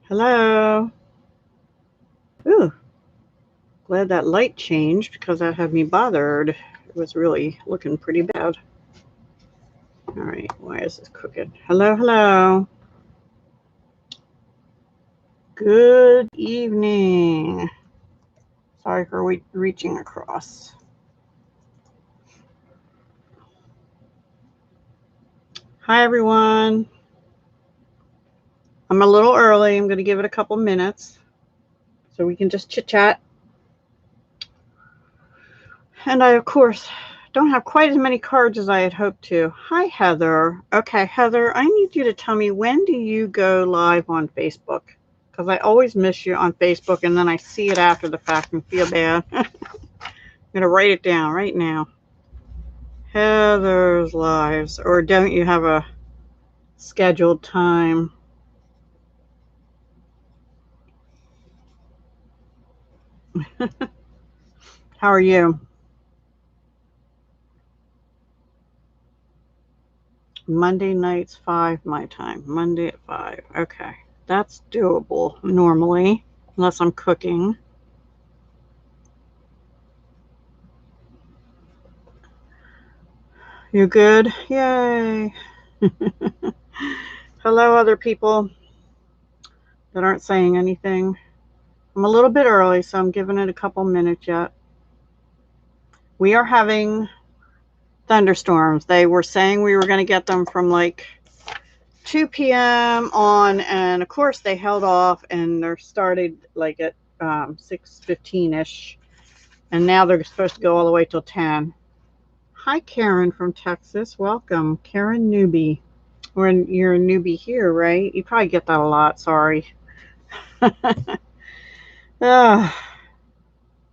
Hello. Ooh, glad that light changed because that had me bothered. It was really looking pretty bad. All right, why is this cooking? Hello, hello. Good evening. Sorry for reaching across. Hi, everyone. I'm a little early. I'm going to give it a couple minutes so we can just chit-chat. And I, of course, don't have quite as many cards as I had hoped to. Hi, Heather. Okay, Heather, I need you to tell me, when do you go live on Facebook? Because I always miss you on Facebook, and then I see it after the fact and feel bad. I'm going to write it down right now. Heather's Lives. Or don't you have a scheduled time? How are you? Monday nights, 5 my time. Monday at 5. Okay. That's doable normally, unless I'm cooking. You good? Yay. Hello, other people that aren't saying anything. I'm a little bit early, so I'm giving it a couple minutes yet. We are having thunderstorms. They were saying we were going to get them from like 2 p.m. on, and of course they held off, and they're started like at 6:15ish, and now they're supposed to go all the way till 10. Hi, Karen from Texas. Welcome, Karen Newbie. You're a newbie here, right? You probably get that a lot. Sorry.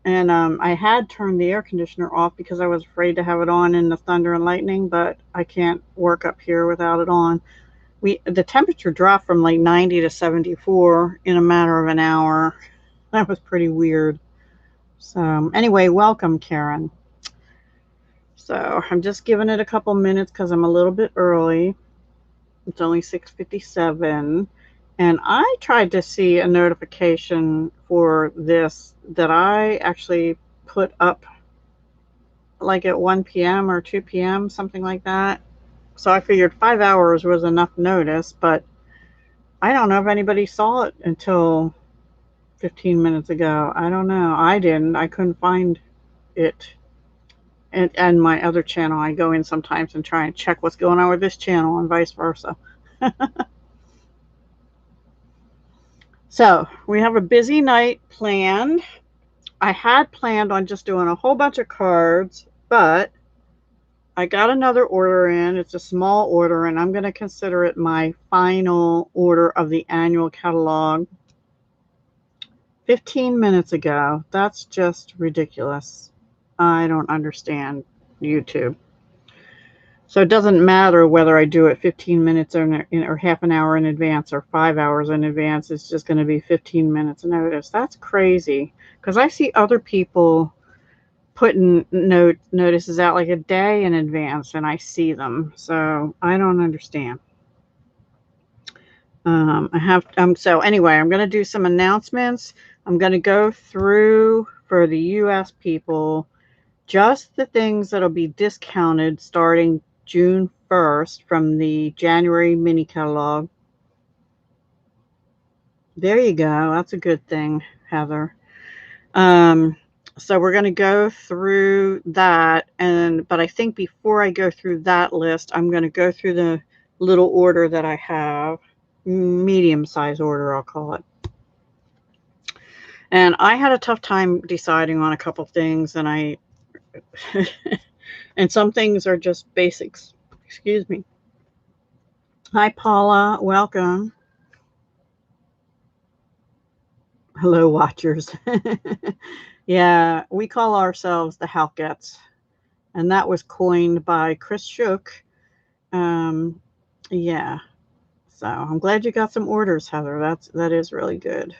And I had turned the air conditioner off because I was afraid to have it on in the thunder and lightning, but I can't work up here without it on. The temperature dropped from like 90 to 74 in a matter of an hour. That was pretty weird. So anyway, welcome, Karen. So I'm just giving it a couple minutes because I'm a little bit early. It's only 6:57. And I tried to see a notification for this that I actually put up like at 1 p.m. or 2 p.m., something like that. So I figured 5 hours was enough notice, but I don't know if anybody saw it until 15 minutes ago. I don't know. I didn't. I couldn't find it. And my other channel, I go in sometimes and try and check what's going on with this channel and vice versa. So we have a busy night planned. I had planned on just doing a whole bunch of cards, but I got another order in. It's a small order, and I'm going to consider it my final order of the annual catalog. 15 minutes ago. That's just ridiculous. I don't understand YouTube. So it doesn't matter whether I do it 15 minutes or half an hour in advance or 5 hours in advance. It's just going to be 15 minutes notice. That's crazy, because I see other people putting notices out like a day in advance, and I see them. So I don't understand. So anyway, I'm going to do some announcements. I'm going to go through for the U.S. people just the things that'll be discounted starting June 1st from the January mini catalog. There you go. That's a good thing, Heather. So we're going to go through that, but I think before I go through that list, I'm going to go through the little order that I have, medium size order, I'll call it. And I had a tough time deciding on a couple things, and and some things are just basics. Excuse me. Hi, Paula. Welcome. Hello, watchers. Yeah, we call ourselves the Halkettes, and that was coined by Chris Shook. Yeah. So I'm glad you got some orders, Heather. That is really good.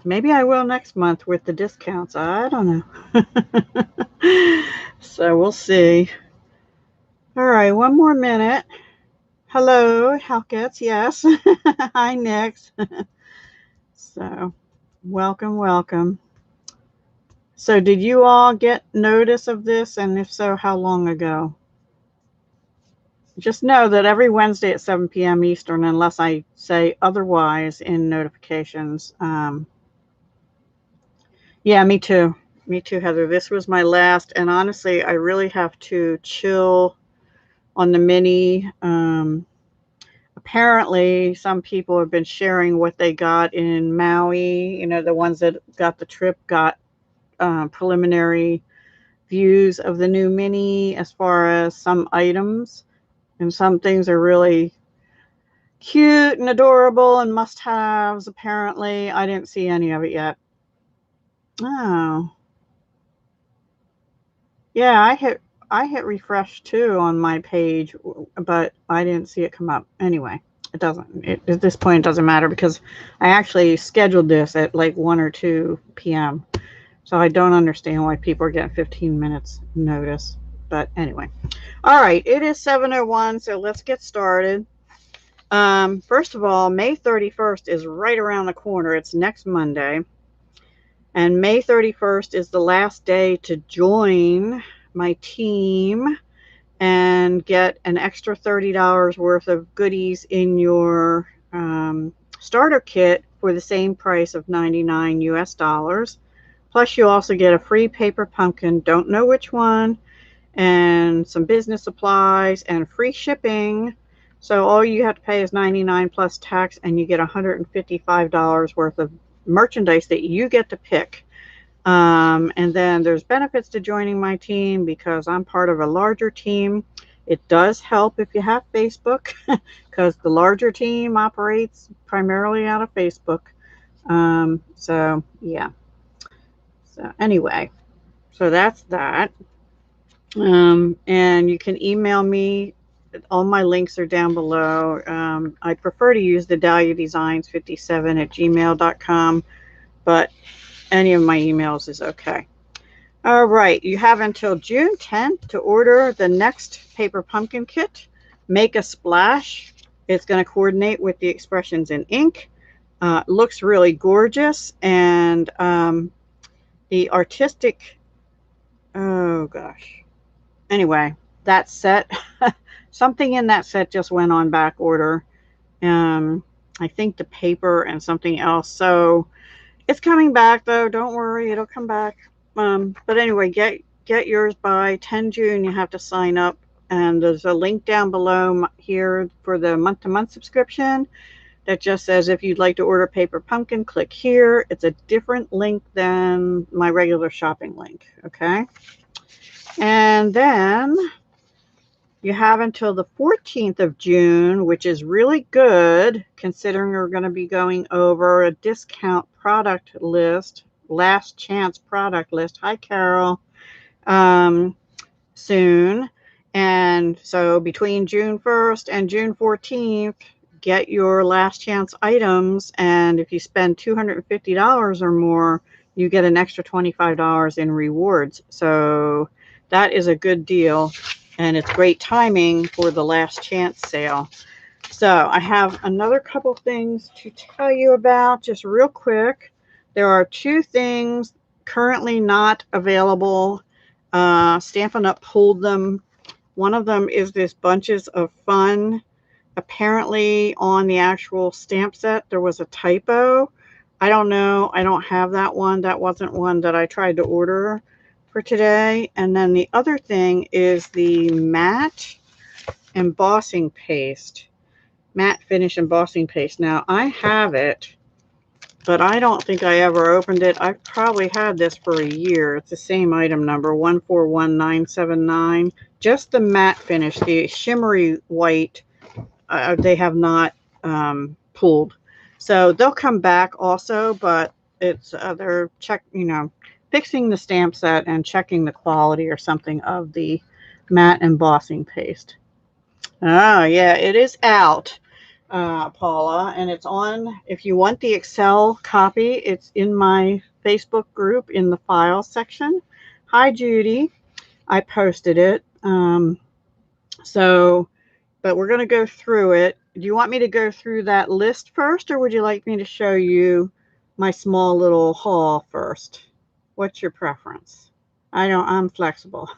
Maybe I will next month with the discounts. I don't know. So we'll see. All right, one more minute. Hello, Halkets. Yes. Hi, Nix. So, welcome, welcome. So, did you all get notice of this? And if so, how long ago? Just know that every Wednesday at 7 p.m. Eastern, unless I say otherwise in notifications. Yeah, me too. Me too, Heather. This was my last. And honestly, I really have to chill on the mini. Apparently, some people have been sharing what they got in Maui. You know, the ones that got the trip got preliminary views of the new mini as far as some items. And some things are really cute and adorable and must-haves, apparently. I didn't see any of it yet. Oh. Yeah, I hit refresh too on my page, but I didn't see it come up. Anyway, it doesn't. At this point, it doesn't matter because I actually scheduled this at like 1 or 2 p.m. So I don't understand why people are getting 15 minutes notice. But anyway. All right, it is 7:01, so let's get started. First of all, May 31st is right around the corner. It's next Monday. And May 31st is the last day to join my team and get an extra $30 worth of goodies in your starter kit for the same price of 99 US dollars. Plus, you also get a free paper pumpkin, don't know which one, and some business supplies and free shipping. So all you have to pay is 99 plus tax, and you get $155 worth of merchandise that you get to pick. And then there's benefits to joining my team because I'm part of a larger team. It does help if you have Facebook because the larger team operates primarily out of Facebook. So yeah. So anyway, so that's that. And you can email me. All my links are down below. I prefer to use the dahliadesigns57@gmail.com, but any of my emails is okay. All right, you have until June 10th to order the next paper pumpkin kit. Make a splash. It's going to coordinate with the expressions in ink. Looks really gorgeous, and the artistic, oh gosh. Anyway, that set, something in that set just went on back order. I think the paper and something else. So it's coming back though. Don't worry, it'll come back. But anyway, get yours by 10 June. You have to sign up, and there's a link down below here for the month-to-month subscription that just says if you'd like to order paper pumpkin, click here. It's a different link than my regular shopping link. Okay, and then you have until the 14th of June, which is really good considering we're going to be going over a discount product list, last chance product list. Hi, Carol. Soon. And so between June 1st and June 14th, get your last chance items. And if you spend $250 or more, you get an extra $25 in rewards. So that is a good deal. And it's great timing for the last chance sale. So I have another couple things to tell you about just real quick. There are 2 things currently not available. Stampin' Up! Pulled them. One of them is this Bunches of Fun. Apparently on the actual stamp set there was a typo. I don't know. I don't have that one. That wasn't one that I tried to order for today. And then the other thing is the matte embossing paste. Matte finish embossing paste. Now I have it, but I don't think I ever opened it. I've probably had this for a year. It's the same item number, 141979. Just the matte finish, the shimmery white, they have not pulled. So they'll come back also, but it's they're fixing the stamp set and checking the quality or something of the matte embossing paste. Oh yeah, it is out. Paula, and it's on. If you want the Excel copy, it's in my Facebook group in the files section. Hi, Judy. I posted it. So, but we're going to go through it. Do you want me to go through that list first, or would you like me to show you my small little haul first? What's your preference? I'm flexible.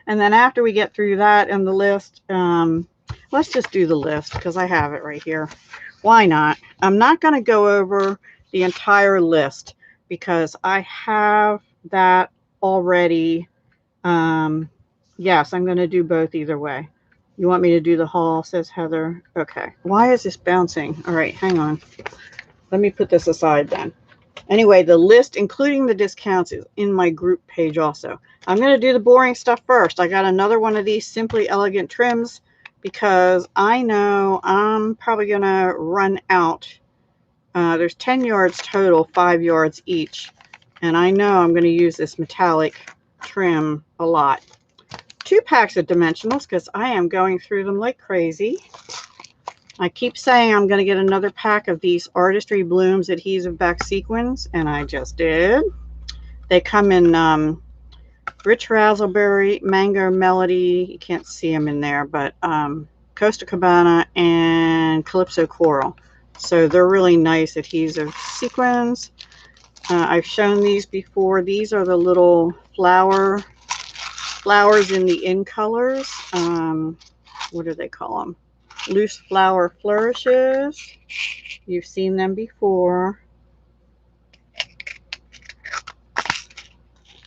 And then after we get through that and the list, let's just do the list because I have it right here. Why not? I'm not going to go over the entire list because I have that already. Yes, I'm going to do both either way. You want me to do the haul, says Heather. Okay. Why is this bouncing? All right, hang on. Let me put this aside then. Anyway, the list, including the discounts, is in my group page also. I'm going to do the boring stuff first. I got another one of these Simply Elegant trims because I know I'm probably going to run out. There's 10 yards total, 5 yards each. And I know I'm going to use this metallic trim a lot. 2 packs of dimensionals because I am going through them like crazy. I keep saying I'm going to get another pack of these Artistry Blooms adhesive back sequins, and I just did. They come in Rich Razzleberry, Mango Melody, you can't see them in there, but Costa Cabana and Calypso Coral. So they're really nice adhesive sequins. I've shown these before. These are the little flowers in the in colors. What do they call them? Loose flower flourishes. You've seen them before.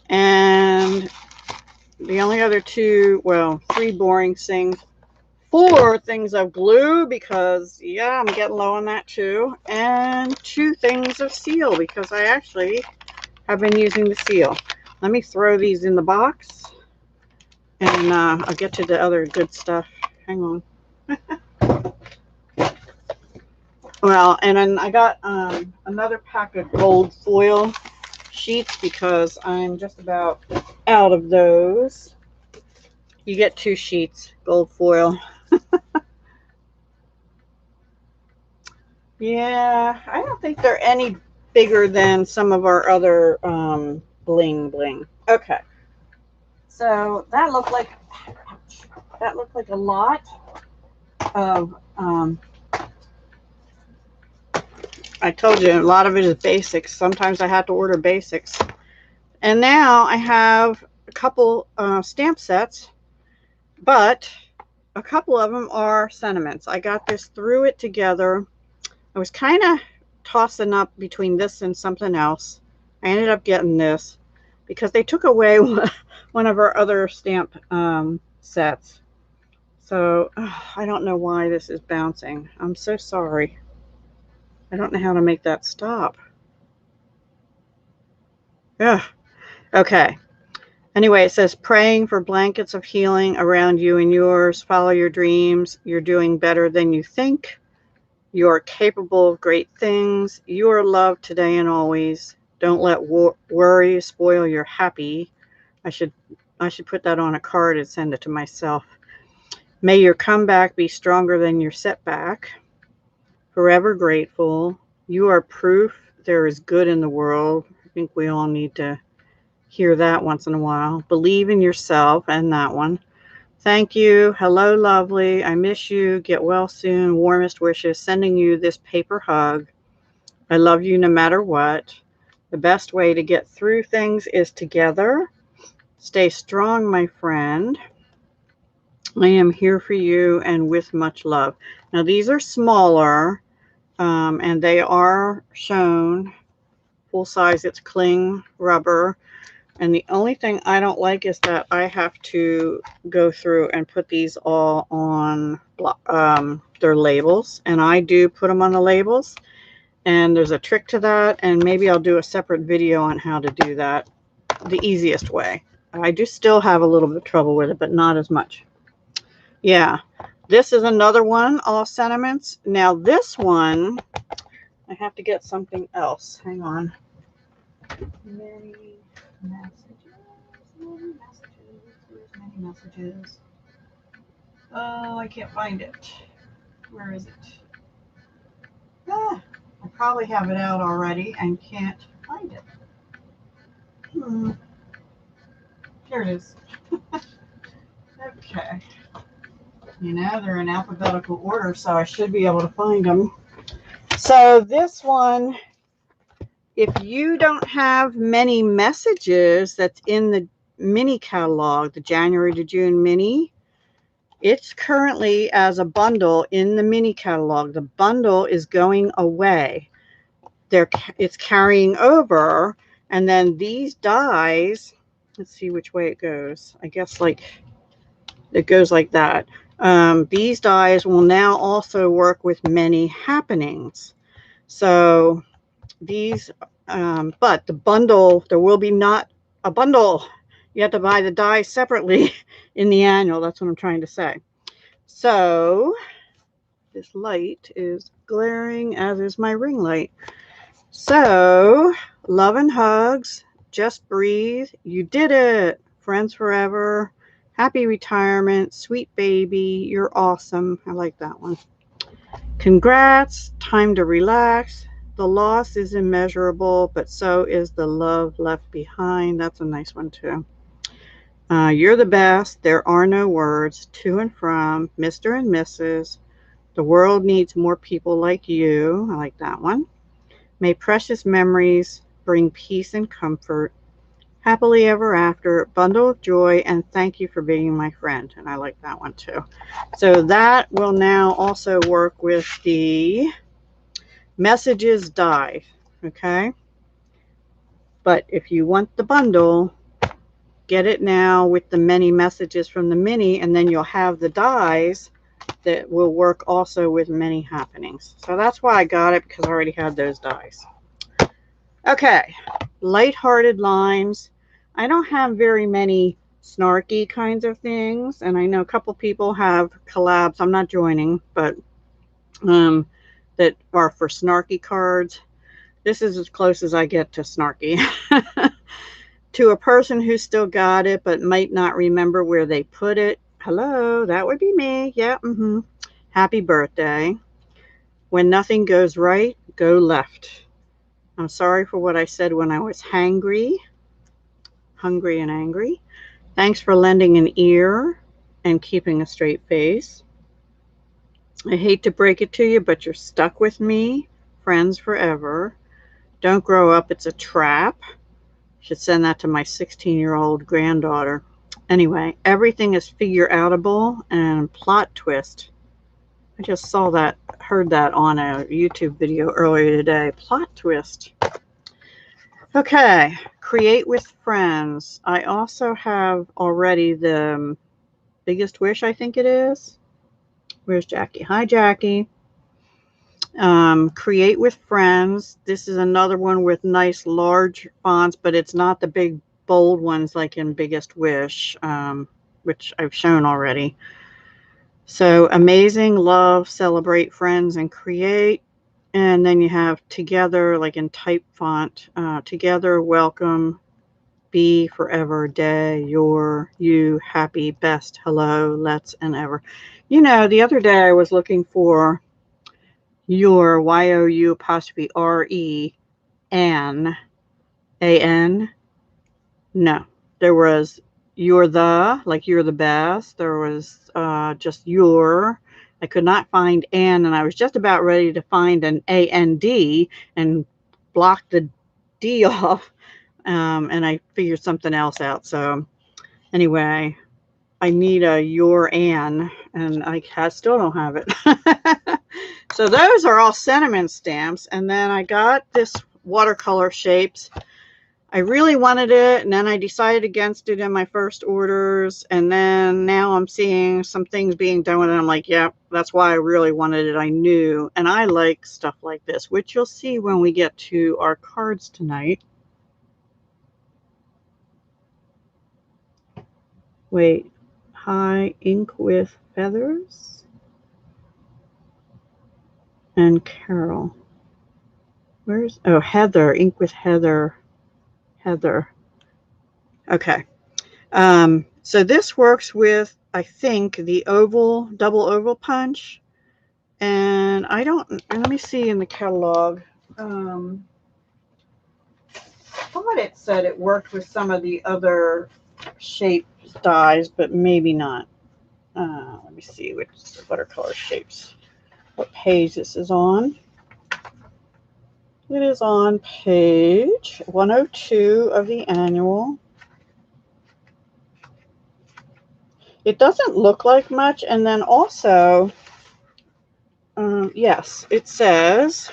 And the only other 2, well, 3 boring things, 4 things of glue because, yeah, I'm getting low on that too. And 2 things of seal because I actually have been using the seal. Let me throw these in the box and I'll get to the other good stuff. Hang on. Well, and then I got another pack of gold foil sheets because I'm just about out of those. You get 2 sheets, gold foil. Yeah, I don't think they're any bigger than some of our other bling bling. Okay, so that looked like a lot of I told you a lot of it is basics. Sometimes I have to order basics. And now I have a couple stamp sets, but a couple of them are sentiments. I got this Through It Together. I was kind of tossing up between this and something else. I ended up getting this because they took away one of our other stamp sets. So I don't know why this is bouncing. I'm so sorry. I don't know how to make that stop. Yeah. Okay. Anyway, it says praying for blankets of healing around you and yours. Follow your dreams. You're doing better than you think. You are capable of great things. You are loved today and always. Don't let worry spoil your happy. I should put that on a card and send it to myself. May your comeback be stronger than your setback. Forever grateful. You are proof there is good in the world. I think we all need to hear that once in a while. Believe in yourself, and that one. Thank you. Hello, lovely. I miss you. Get well soon. Warmest wishes. Sending you this paper hug. I love you no matter what. The best way to get through things is together. Stay strong, my friend. I am here for you and with much love. Now, these are smaller, and they are shown full size. It's cling rubber. And the only thing I don't like is that I have to go through and put these all on their labels. And I do put them on the labels. And there's a trick to that. And maybe I'll do a separate video on how to do that the easiest way. I do still have a little bit of trouble with it, but not as much. Yeah. This is another one, all sentiments. Now this one, I have to get something else. Hang on. Many messages. Oh, I can't find it. Where is it? Ah, I probably have it out already and can't find it. Here it is. Okay. You know, they're in alphabetical order, so I should be able to find them. So this one, if you don't have many messages that's in the mini catalog, the January to June mini, it's currently as a bundle in the mini catalog. The bundle is going away. It's carrying over, and then these dies, let's see which way it goes. I guess like it goes like that. These dies will now also work with many happenings. So these, but the bundle, there will be not a bundle. You have to buy the die separately in the annual. That's what I'm trying to say. So this light is glaring, as is my ring light. So love and hugs. Just breathe. You did it. Friends forever. Happy retirement. Sweet baby. You're awesome. I like that one. Congrats. Time to relax. The loss is immeasurable, but so is the love left behind. That's a nice one too. You're the best. There are no words. To and from. Mr. and Mrs. The world needs more people like you. I like that one. May precious memories bring peace and comfort. Happily ever after. Bundle of joy. And thank you for being my friend. And I like that one too. So that will now also work with the messages die. Okay. But if you want the bundle, get it now with the many messages from the mini, and then you'll have the dies that will work also with many happenings. So that's why I got it, because I already had those dies. Okay, lighthearted lines. I don't have very many snarky kinds of things, and I know a couple people have collabs. I'm not joining, but that are for snarky cards. This is as close as I get to snarky. To a person who still got it but might not remember where they put it. Hello, that would be me. Yeah, Happy birthday. When nothing goes right, go left. I'm sorry for what I said when I was hungry and angry. Thanks for lending an ear and keeping a straight face. I hate to break it to you, but you're stuck with me. Friends forever. Don't grow up, it's a trap. Should send that to my 16-year-old granddaughter. Anyway, everything is figure-outable and plot twist. I just saw that, heard that on a YouTube video earlier today. Plot twist. Okay, create with friends. I also have already the biggest wish, I think it is. Where's Jackie? Hi, Jackie. Create with friends. This is another one with nice large fonts, but it's not the big bold ones like in Biggest Wish, which I've shown already. So amazing, love, celebrate, friends, and create. And then you have together, like in type font, together, welcome, be, forever, day, your, you, happy, best, hello, let's, and ever. You know, the other day I was looking for your, Y-O-U apostrophe R-E-N, A-N. No, there was you're the, like you're the best. There was just your. I could not find and I was just about ready to find an A-N-D and block the D off. And I figured something else out. So anyway, I need a your and I still don't have it. So those are all sentiment stamps. And then I got this watercolor shapes. I really wanted it, and then I decided against it in my first orders, and then now I'm seeing some things being done with it. I'm like, yeah, that's why I really wanted it. I knew, and I like stuff like this, which you'll see when we get to our cards tonight. Wait, hi, ink with feathers, and Carol. Where's, oh, Heather, ink with Heather. Okay. So this works with, I think, the oval, double oval punch. And I don't, let me see in the catalog. I thought it said it worked with some of the other shape dies, but maybe not. Let me see which watercolor shapes. What page this is on. It is on page 102 of the annual. It doesn't look like much, and then also, yes, it says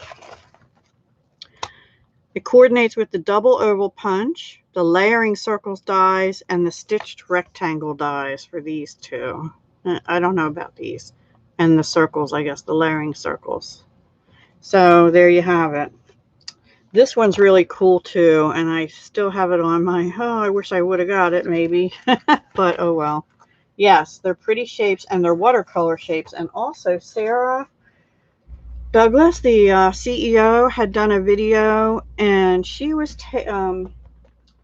it coordinates with the double oval punch, the layering circles dies, and the stitched rectangle dies for these two. I don't know about these. And the circles, I guess, the layering circles. So there you have it. This one's really cool too, and I still have it on my, oh, I wish I would have got it maybe, but oh well. Yes, they're pretty shapes, and they're watercolor shapes. And also Sarah Douglas, the CEO, had done a video, and she was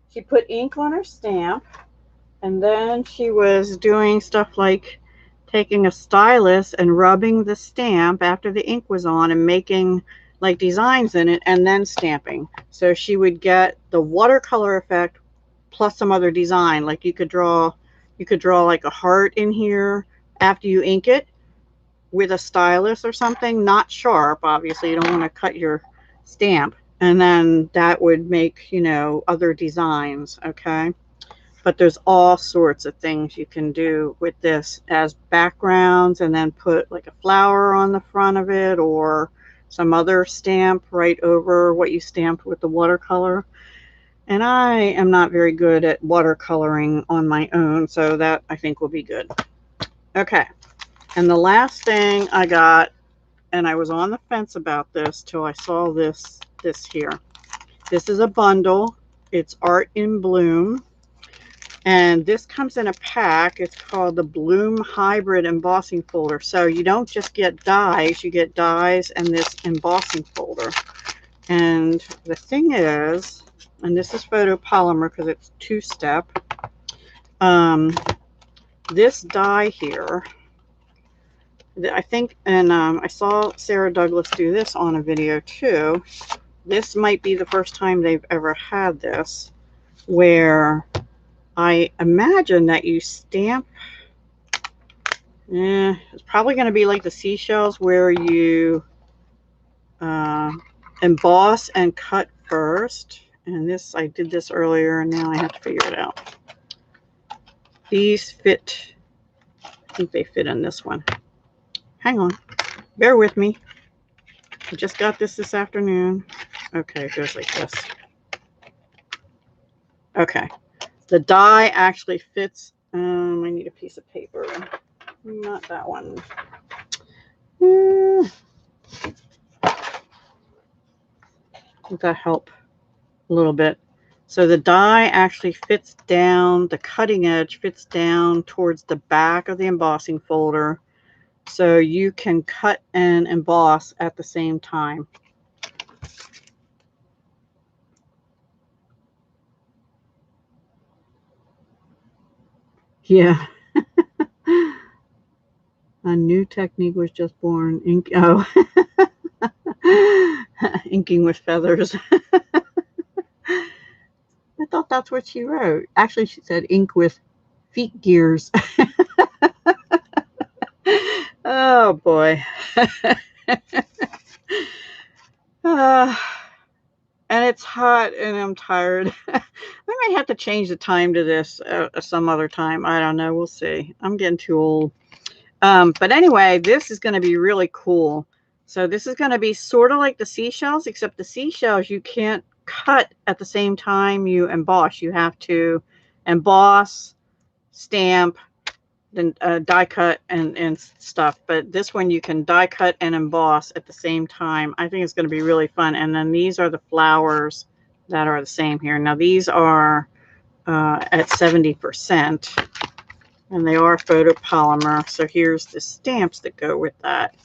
she put ink on her stamp, and then she was doing stuff like taking a stylus and rubbing the stamp after the ink was on and making like designs in it and then stamping. So she would get the watercolor effect plus some other design. Like you could draw like a heart in here after you ink it with a stylus or something, not sharp, obviously you don't want to cut your stamp, and then that would make, you know, other designs. Okay, but there's all sorts of things you can do with this as backgrounds, and then put like a flower on the front of it or some other stamp right over what you stamped with the watercolor. And I am not very good at watercoloring on my own, so that I think will be good. Okay, and the last thing I got, and I was on the fence about this till I saw this here. This is a bundle. It's Art in Bloom. And this comes in a pack. It's called the Bloom Hybrid Embossing Folder. So you don't just get dies, you get dies and this embossing folder. And the thing is, and this is photopolymer because it's two-step. This die here, I think, and I saw Sarah Douglas do this on a video too. This might be the first time they've ever had this, where I imagine that you stamp, it's probably going to be like the seashells where you emboss and cut first. And this, I did this earlier and now I have to figure it out. These fit, I think they fit in this one. Hang on, bear with me. I just got this afternoon. Okay, it goes like this. Okay, the die actually fits. I need a piece of paper. Not that one. Would that help a little bit? So the die actually fits down, the cutting edge fits down towards the back of the embossing folder. So you can cut and emboss at the same time. Yeah. A new technique was just born. Inking with feathers. I thought that's what she wrote. Actually, she said ink with feet gears. Oh boy. And it's hot and I'm tired. I might have to change the time to this some other time. I don't know. We'll see. I'm getting too old. But anyway, this is going to be really cool. So this is going to be sort of like the seashells, except the seashells you can't cut at the same time you emboss. You have to emboss, stamp, then die cut and stuff. But this one you can die cut and emboss at the same time. I think it's going to be really fun. And then these are the flowers that are the same here. Now these are at 70%. And they are photopolymer. So here's the stamps that go with that.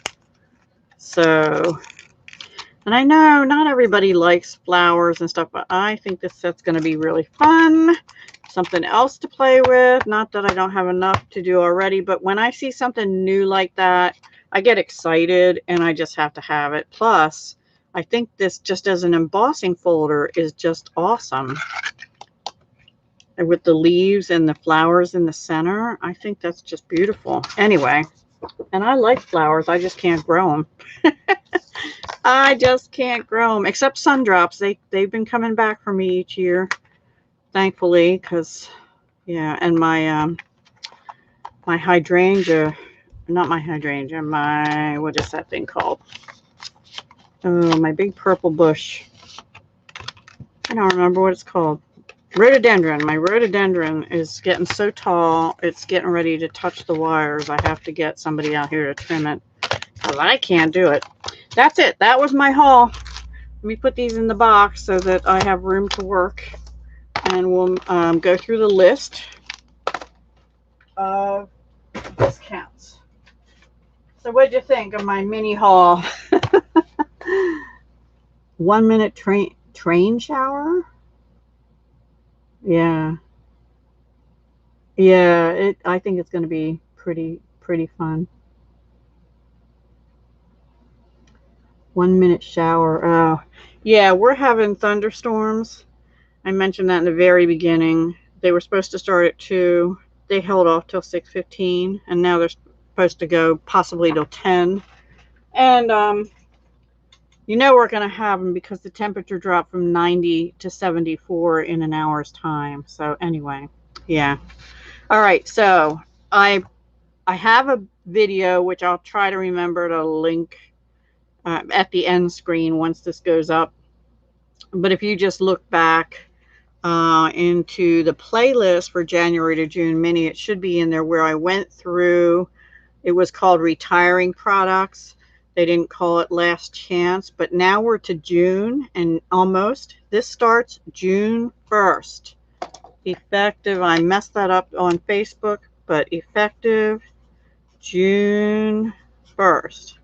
So, and I know not everybody likes flowers and stuff, but I think this set's going to be really fun. Something else to play with. Not that I don't have enough to do already, but when I see something new like that, I get excited and I just have to have it. Plus, I think this just as an embossing folder is just awesome. with the leaves and the flowers in the center. I think that's just beautiful. Anyway, and I like flowers. I just can't grow them. I just can't grow them, except sundrops. They've been coming back for me each year, thankfully, because yeah, and my hydrangea, not my hydrangea, my, what is that thing called? Oh, my big purple bush. I don't remember what it's called. Rhododendron. My rhododendron is getting so tall, it's getting ready to touch the wires. I have to get somebody out here to trim it because I can't do it. That's it. That was my haul. Let me put these in the box so that I have room to work. And we'll go through the list of discounts. So what'd you think of my mini haul? 1 minute train shower? Yeah. Yeah, I think it's going to be pretty fun. 1 minute shower. Oh, yeah, we're having thunderstorms. I mentioned that in the very beginning. They were supposed to start at 2. They held off till 6:15, and now they're supposed to go possibly till 10. And you know we're going to have them because the temperature dropped from 90 to 74 in an hour's time. So anyway, yeah. All right, so I have a video which I'll try to remember to link at the end screen once this goes up. But if you just look back into the playlist for January to June mini, it should be in there where I went through. It was called Retiring Products. They didn't call it Last Chance, but now we're to June and almost. This starts June 1st. Effective, I messed that up on Facebook, but effective June 1st.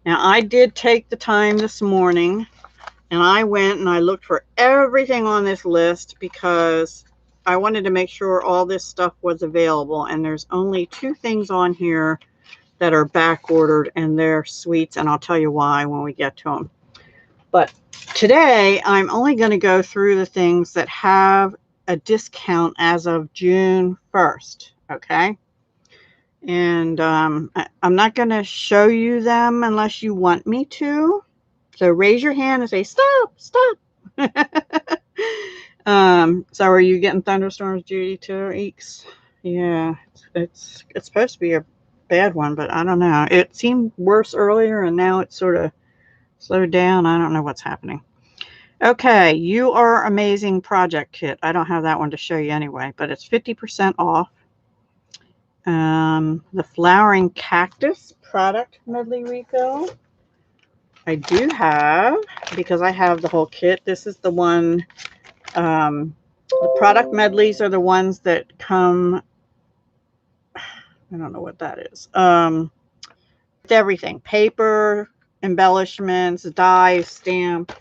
Now, I did take the time this morning and I went and I looked for everything on this list because I wanted to make sure all this stuff was available. And there's only 2 things on here that are back ordered, and they're sweets, and I'll tell you why when we get to them. But today, I'm only going to go through the things that have a discount as of June 1st, okay? And I'm not going to show you them unless you want me to. So raise your hand and say, stop, stop. So are you getting thunderstorms, Judy, too? Eeks? Yeah, it's supposed to be a bad one, but I don't know. It seemed worse earlier, and now it's sort of slowed down. I don't know what's happening. Okay, You Are Amazing project kit. I don't have that one to show you anyway, but it's 50% off. The Flowering Cactus product medley refill. I do have, because I have the whole kit. This is the one. The product medleys are the ones that come. I don't know what that is. With everything, paper, embellishments, dies, stamp.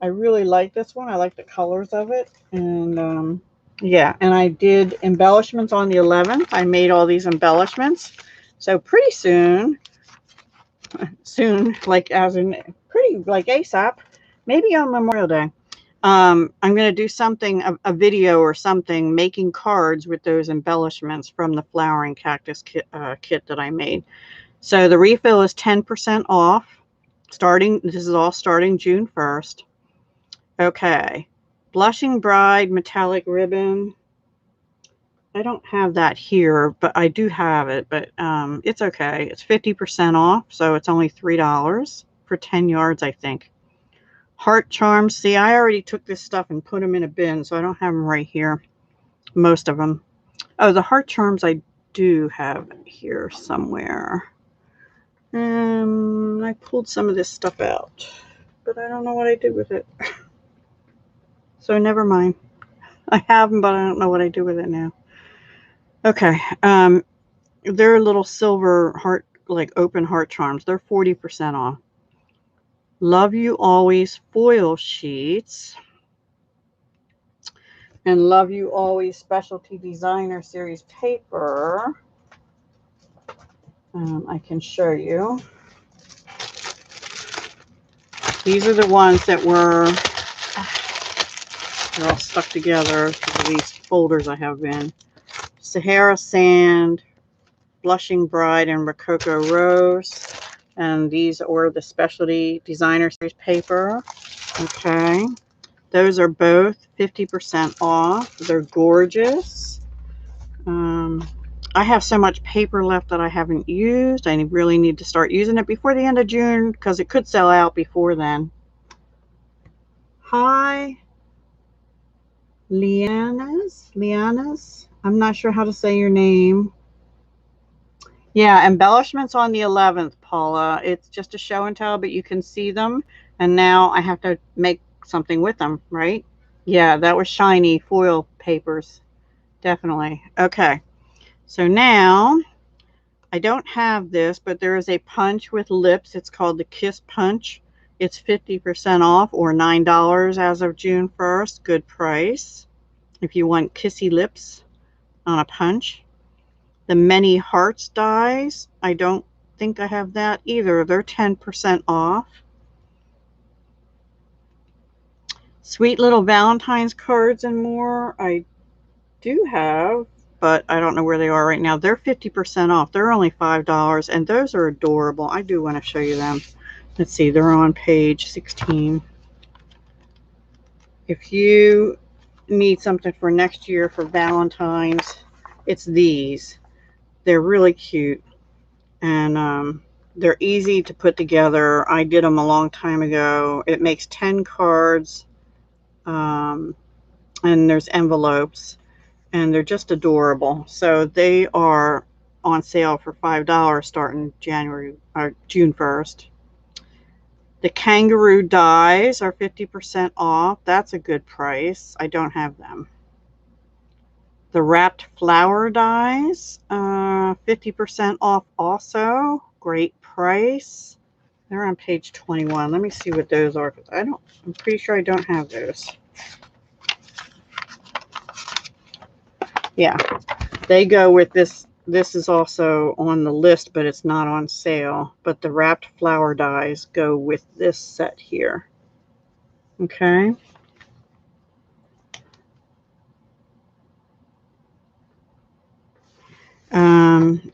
I really like this one. I like the colors of it. And yeah, and I did embellishments on the 11th. I made all these embellishments. So pretty soon, like as in pretty like ASAP, maybe on Memorial Day, I'm going to do something, a video or something, making cards with those embellishments from the Flowering Cactus kit that I made. So the refill is 10% off. This is all starting June 1st. Okay. Blushing Bride metallic ribbon. I don't have that here, but I do have it. But it's okay. It's 50% off, so it's only $3 for 10 yards, I think. Heart charms. See, I already took this stuff and put them in a bin, so I don't have them right here. Most of them. Oh, the heart charms I do have here somewhere. I pulled some of this stuff out, but I don't know what I did with it. So never mind. I have them, but I don't know what I do with it now. Okay. They're little silver heart, like open heart charms. They're 40% off. Love You Always foil sheets. And Love You Always Specialty Designer Series paper. I can show you. These are the ones that were, they're all stuck together because of these folders I have in. Sahara Sand, Blushing Bride, and Rococo Rose. And these are the specialty designer series paper. Okay. Those are both 50% off. They're gorgeous. I have so much paper left that I haven't used. I really need to start using it before the end of June because it could sell out before then. Hi, Lianas. I'm not sure how to say your name. Yeah, embellishments on the 11th, Paula. It's just a show and tell, but you can see them. And now I have to make something with them, right? Yeah, that was shiny foil papers. Definitely. Okay. So now I don't have this, but there is a punch with lips. It's called the Kiss Punch. It's 50% off or $9 as of June 1st. Good price if you want kissy lips on a punch. The Many Hearts dies. I don't think I have that either. They're 10% off. Sweet Little Valentine's cards and more. I do have, but I don't know where they are right now. They're 50% off. They're only $5, and those are adorable. I do want to show you them. Let's see, they're on page 16. If you need something for next year for Valentine's, it's these. They're really cute, and they're easy to put together. I did them a long time ago. It makes 10 cards, and there's envelopes. And they're just adorable. So they are on sale for $5 starting June 1st. The kangaroo dies are 50% off. That's a good price. I don't have them. The wrapped flower dies, 50% off also. Great price. They're on page 21. Let me see what those are. I'm pretty sure I don't have those. Yeah, they go with this. This is also on the list, but it's not on sale. But the wrapped flower dies go with this set here. Okay.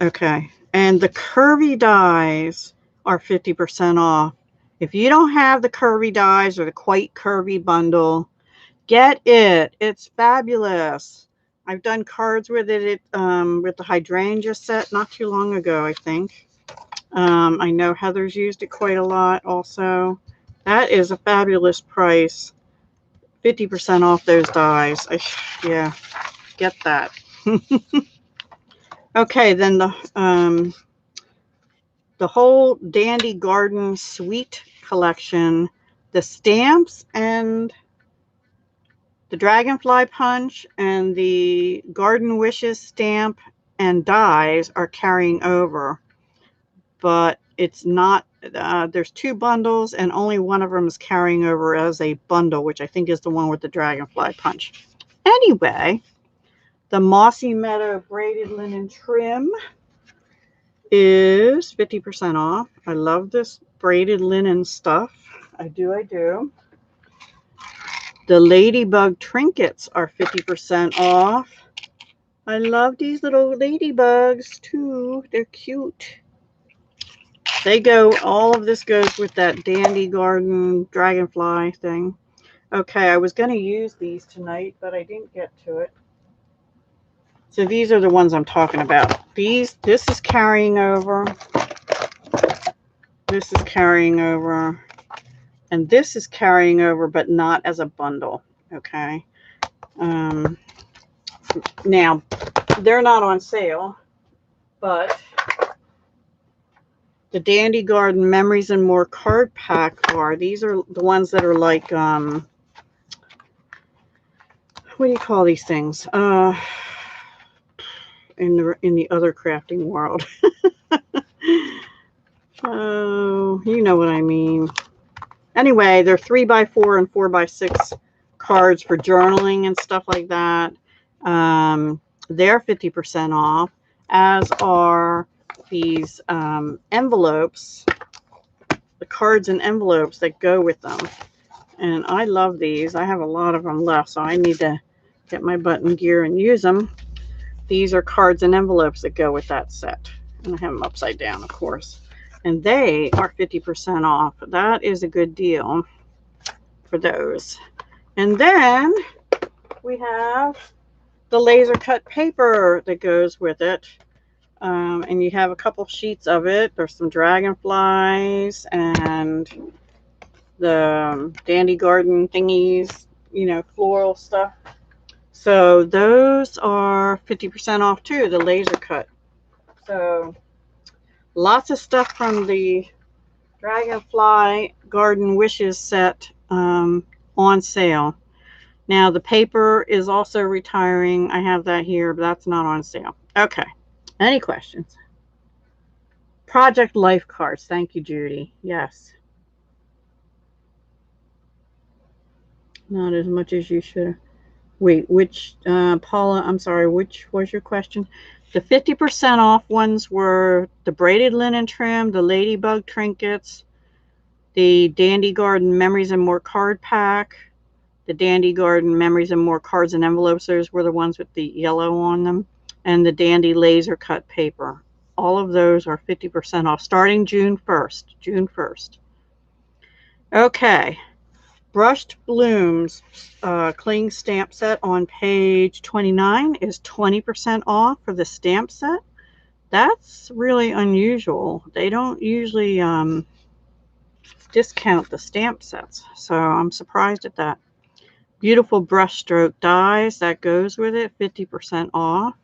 Okay. And the curvy dies are 50% off. If you don't have the curvy dies or the quite curvy bundle, get it. It's fabulous. I've done cards with it with the hydrangea set not too long ago, I think. I know Heather's used it quite a lot also. That is a fabulous price. 50% off those dies. Yeah, get that. Okay, then the whole Dandy Garden Suite collection, the stamps and the Dragonfly Punch and the Garden Wishes stamp and dies are carrying over, but it's not, there's two bundles and only one of them is carrying over as a bundle, which I think is the one with the Dragonfly Punch. Anyway, the Mossy Meadow Braided Linen Trim is 50% off. I love this braided linen stuff. I do. The Ladybug Trinkets are 50% off. I love these little ladybugs too. They're cute. All of this goes with that Dandy Garden Dragonfly thing. Okay, I was going to use these tonight, but I didn't get to it. So these are the ones I'm talking about. This is carrying over. This is carrying over. And this is carrying over, but not as a bundle. Okay. Now, they're not on sale, but the Dandy Garden Memories and More card pack are. These are the ones that are like, what do you call these things? In the other crafting world. Oh, you know what I mean. Anyway, they're 3x4 and 4x6 cards for journaling and stuff like that. They're 50% off, as are these envelopes, the cards and envelopes that go with them. And I love these. I have a lot of them left, so I need to get my button gear and use them. These are cards and envelopes that go with that set. And I have them upside down, of course. And they are 50% off. That is a good deal for those. And then we have the laser cut paper that goes with it. And you have a couple sheets of it. There's some dragonflies and the dandy garden thingies, you know, floral stuff. So those are 50% off too, the laser cut. So lots of stuff from the Dragonfly Garden Wishes set on sale. Now the paper is also retiring. I have that here, but that's not on sale. Okay. Any questions? Project Life cards. Thank you, Judy. Yes. Not as much as you should. Wait, which, Paula, I'm sorry, which was your question? The 50% off ones were the braided linen trim, the ladybug trinkets, the Dandy Garden Memories and More card pack, the Dandy Garden Memories and More cards and envelopes. Those were the ones with the yellow on them, and the Dandy laser cut paper. All of those are 50% off starting June 1st. June 1st. Okay. Brushed Blooms cling stamp set on page 29 is 20% off for the stamp set. That's really unusual. They don't usually discount the stamp sets, so I'm surprised at that. Beautiful brushstroke dies that goes with it, 50% off.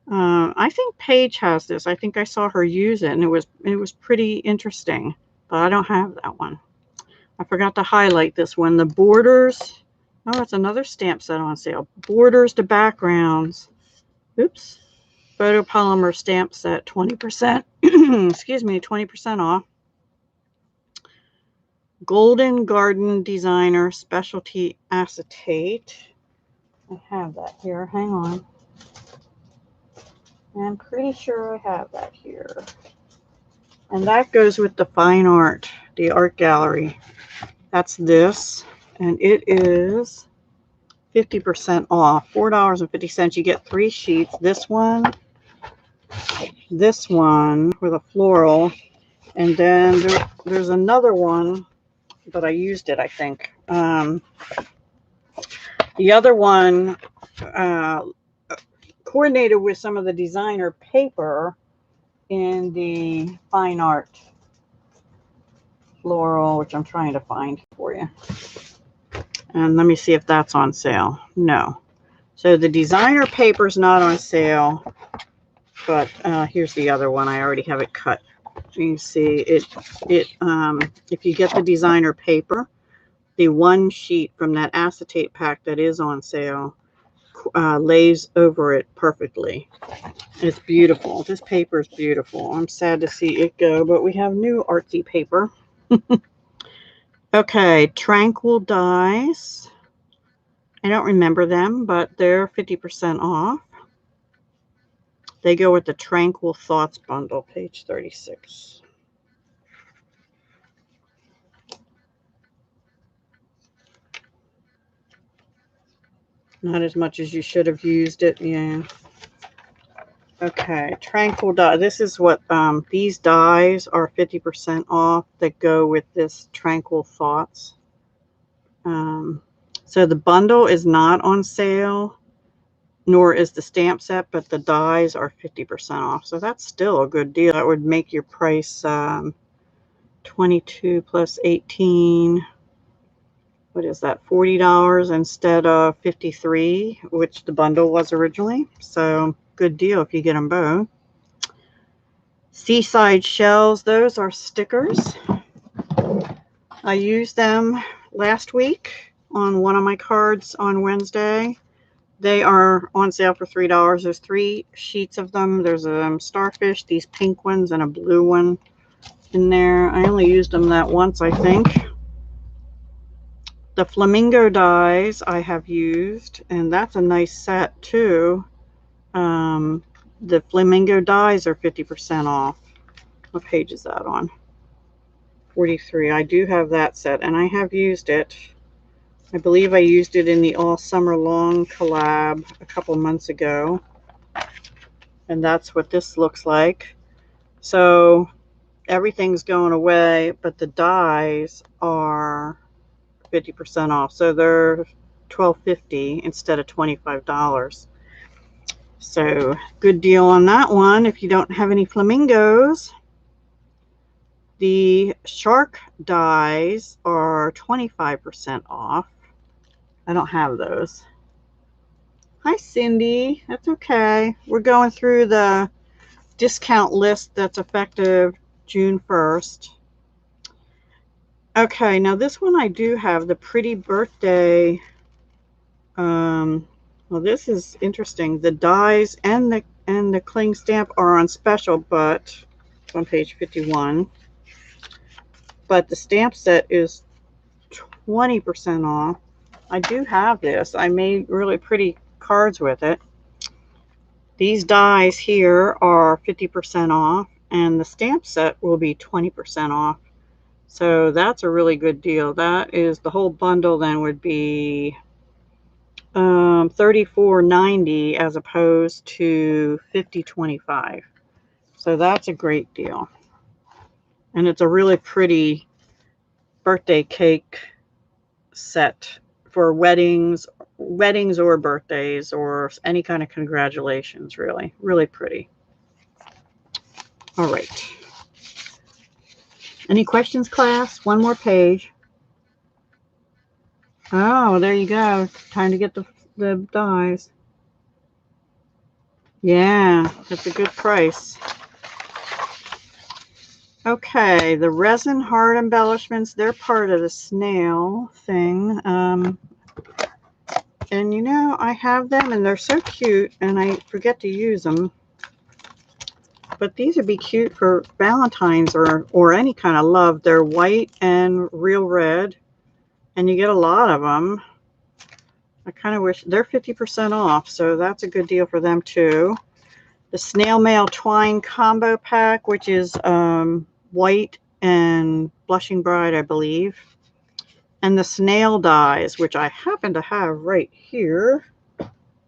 I think Paige has this. I think I saw her use it, and it was pretty interesting, but I don't have that one. I forgot to highlight this one. The Borders. Oh, it's another stamp set on sale. Borders to Backgrounds. Oops. Photopolymer stamp set, 20%. Excuse me, 20% off. Golden Garden Designer Specialty Acetate. I have that here. Hang on. I'm pretty sure I have that here. And that goes with the fine art, the art gallery. That's this, and it is 50% off, $4.50. You get 3 sheets. This one with a floral, and then there's another one, but I used it, I think. The other one coordinated with some of the designer paper in the fine art floral, which I'm trying to find for you. And let me see if that's on sale. No. So the designer paper's not on sale, but here's the other one. I already have it cut. You see it if you get the designer paper, the one sheet from that acetate pack that is on sale lays over it perfectly. It's beautiful. This paper is beautiful. I'm sad to see it go, but we have new artsy paper. Okay, Tranquil Dies. I don't remember them, but they're 50% off. They go with the Tranquil Thoughts bundle, page 36. Not as much as you should have used it, yeah. Okay, Tranquil Die. This is what these dies are 50% off that go with this Tranquil Thoughts. So the bundle is not on sale, nor is the stamp set, but the dies are 50% off. So that's still a good deal. That would make your price 22 plus 18. What is that? $40 instead of $53, which the bundle was originally. So good deal if you get them both. Seaside Shells, those are stickers. I used them last week on one of my cards on Wednesday. They are on sale for $3. There's 3 sheets of them. There's a starfish, these pink ones, and a blue one in there. I only used them that once, I think. The Flamingo dies I have used, and that's a nice set too. The Flamingo dies are 50% off. What page is that on? 43. I do have that set, and I have used it. I believe I used it in the All Summer Long collab a couple months ago. And that's what this looks like. So everything's going away, but the dies are 50% off. So they're $12.50 instead of $25. So good deal on that one if you don't have any flamingos. The shark dies are 25% off. I don't have those. Hi, Cindy. That's okay. We're going through the discount list that's effective June 1st. Okay, now this one I do have, the Pretty Birthday. Well, this is interesting. The dies and the cling stamp are on special, but it's on page 51. But the stamp set is 20% off. I do have this. I made really pretty cards with it. These dies here are 50% off, and the stamp set will be 20% off. So that's a really good deal. That is, the whole bundle then would be $34.90 as opposed to $50.25. So that's a great deal. And it's a really pretty birthday cake set for weddings or birthdays or any kind of congratulations. Really pretty. All right. Any questions, class? One more page. Oh, there you go. Time to get the dies. Yeah, that's a good price. Okay, the resin heart embellishments, they're part of the snail thing. And you know, I have them and they're so cute and I forget to use them. But these would be cute for Valentine's or any kind of love. They're white and real red and you get a lot of them. I kind of wish they're 50% off, so that's a good deal for them too. The snail mail twine combo pack, which is white and blushing bride, I believe. And the snail dies, which I happen to have right here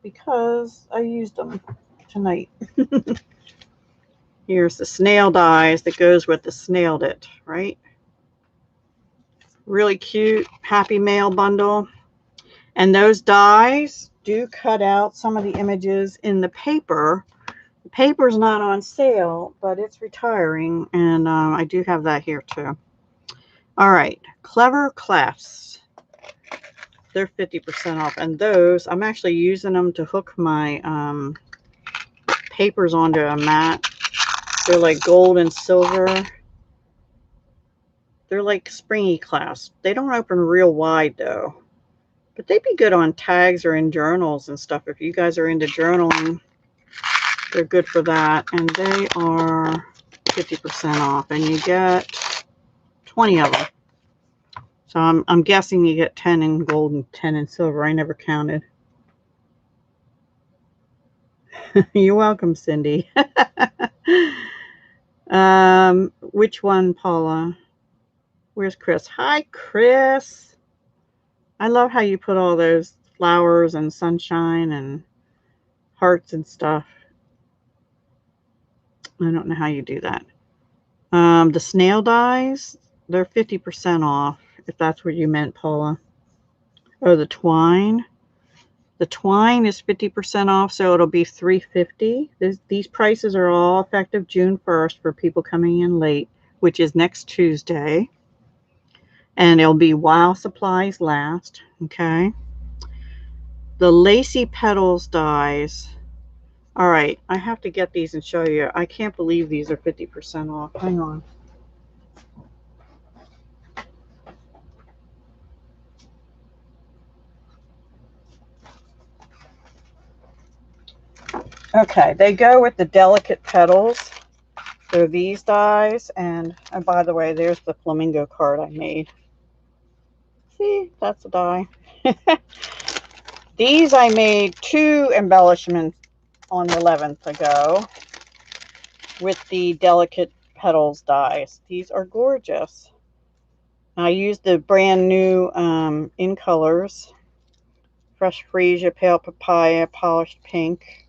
because I used them tonight. Here's the snail dies that goes with the snailed it, right? Really cute Happy Mail bundle. And those dies do cut out some of the images in the paper. The paper's not on sale, but it's retiring, and I do have that here too. All right, Clever Clefts. They're 50% off, and those, I'm actually using them to hook my papers onto a mat. They're like gold and silver. They're like springy clasps. They don't open real wide though, but they'd be good on tags or in journals and stuff. If you guys are into journaling, they're good for that. And they are 50% off, and you get 20 of them. So I'm guessing you get 10 in gold and 10 in silver. I never counted. You're welcome, Cindy. Which one, Paula? Where's Chris? Hi, Chris. I love how you put all those flowers and sunshine and hearts and stuff. I don't know how you do that. The snail dies, they're 50% off, if that's what you meant, Paula. Oh, the twine. The twine is 50% off, so it'll be $3.50. These prices are all effective June 1st for people coming in late, which is next Tuesday. And it'll be while supplies last, okay? The Lacy Petals dies. All right, I have to get these and show you. I can't believe these are 50% off. Hang on. Okay, they go with the delicate petals. So these dies, and by the way, there's the flamingo card I made. See, that's a die. These I made 2 embellishments on the 11th ago with the delicate petals dies. These are gorgeous. I used the brand new In Colors Fresh Freesia Pale Papaya Polished Pink.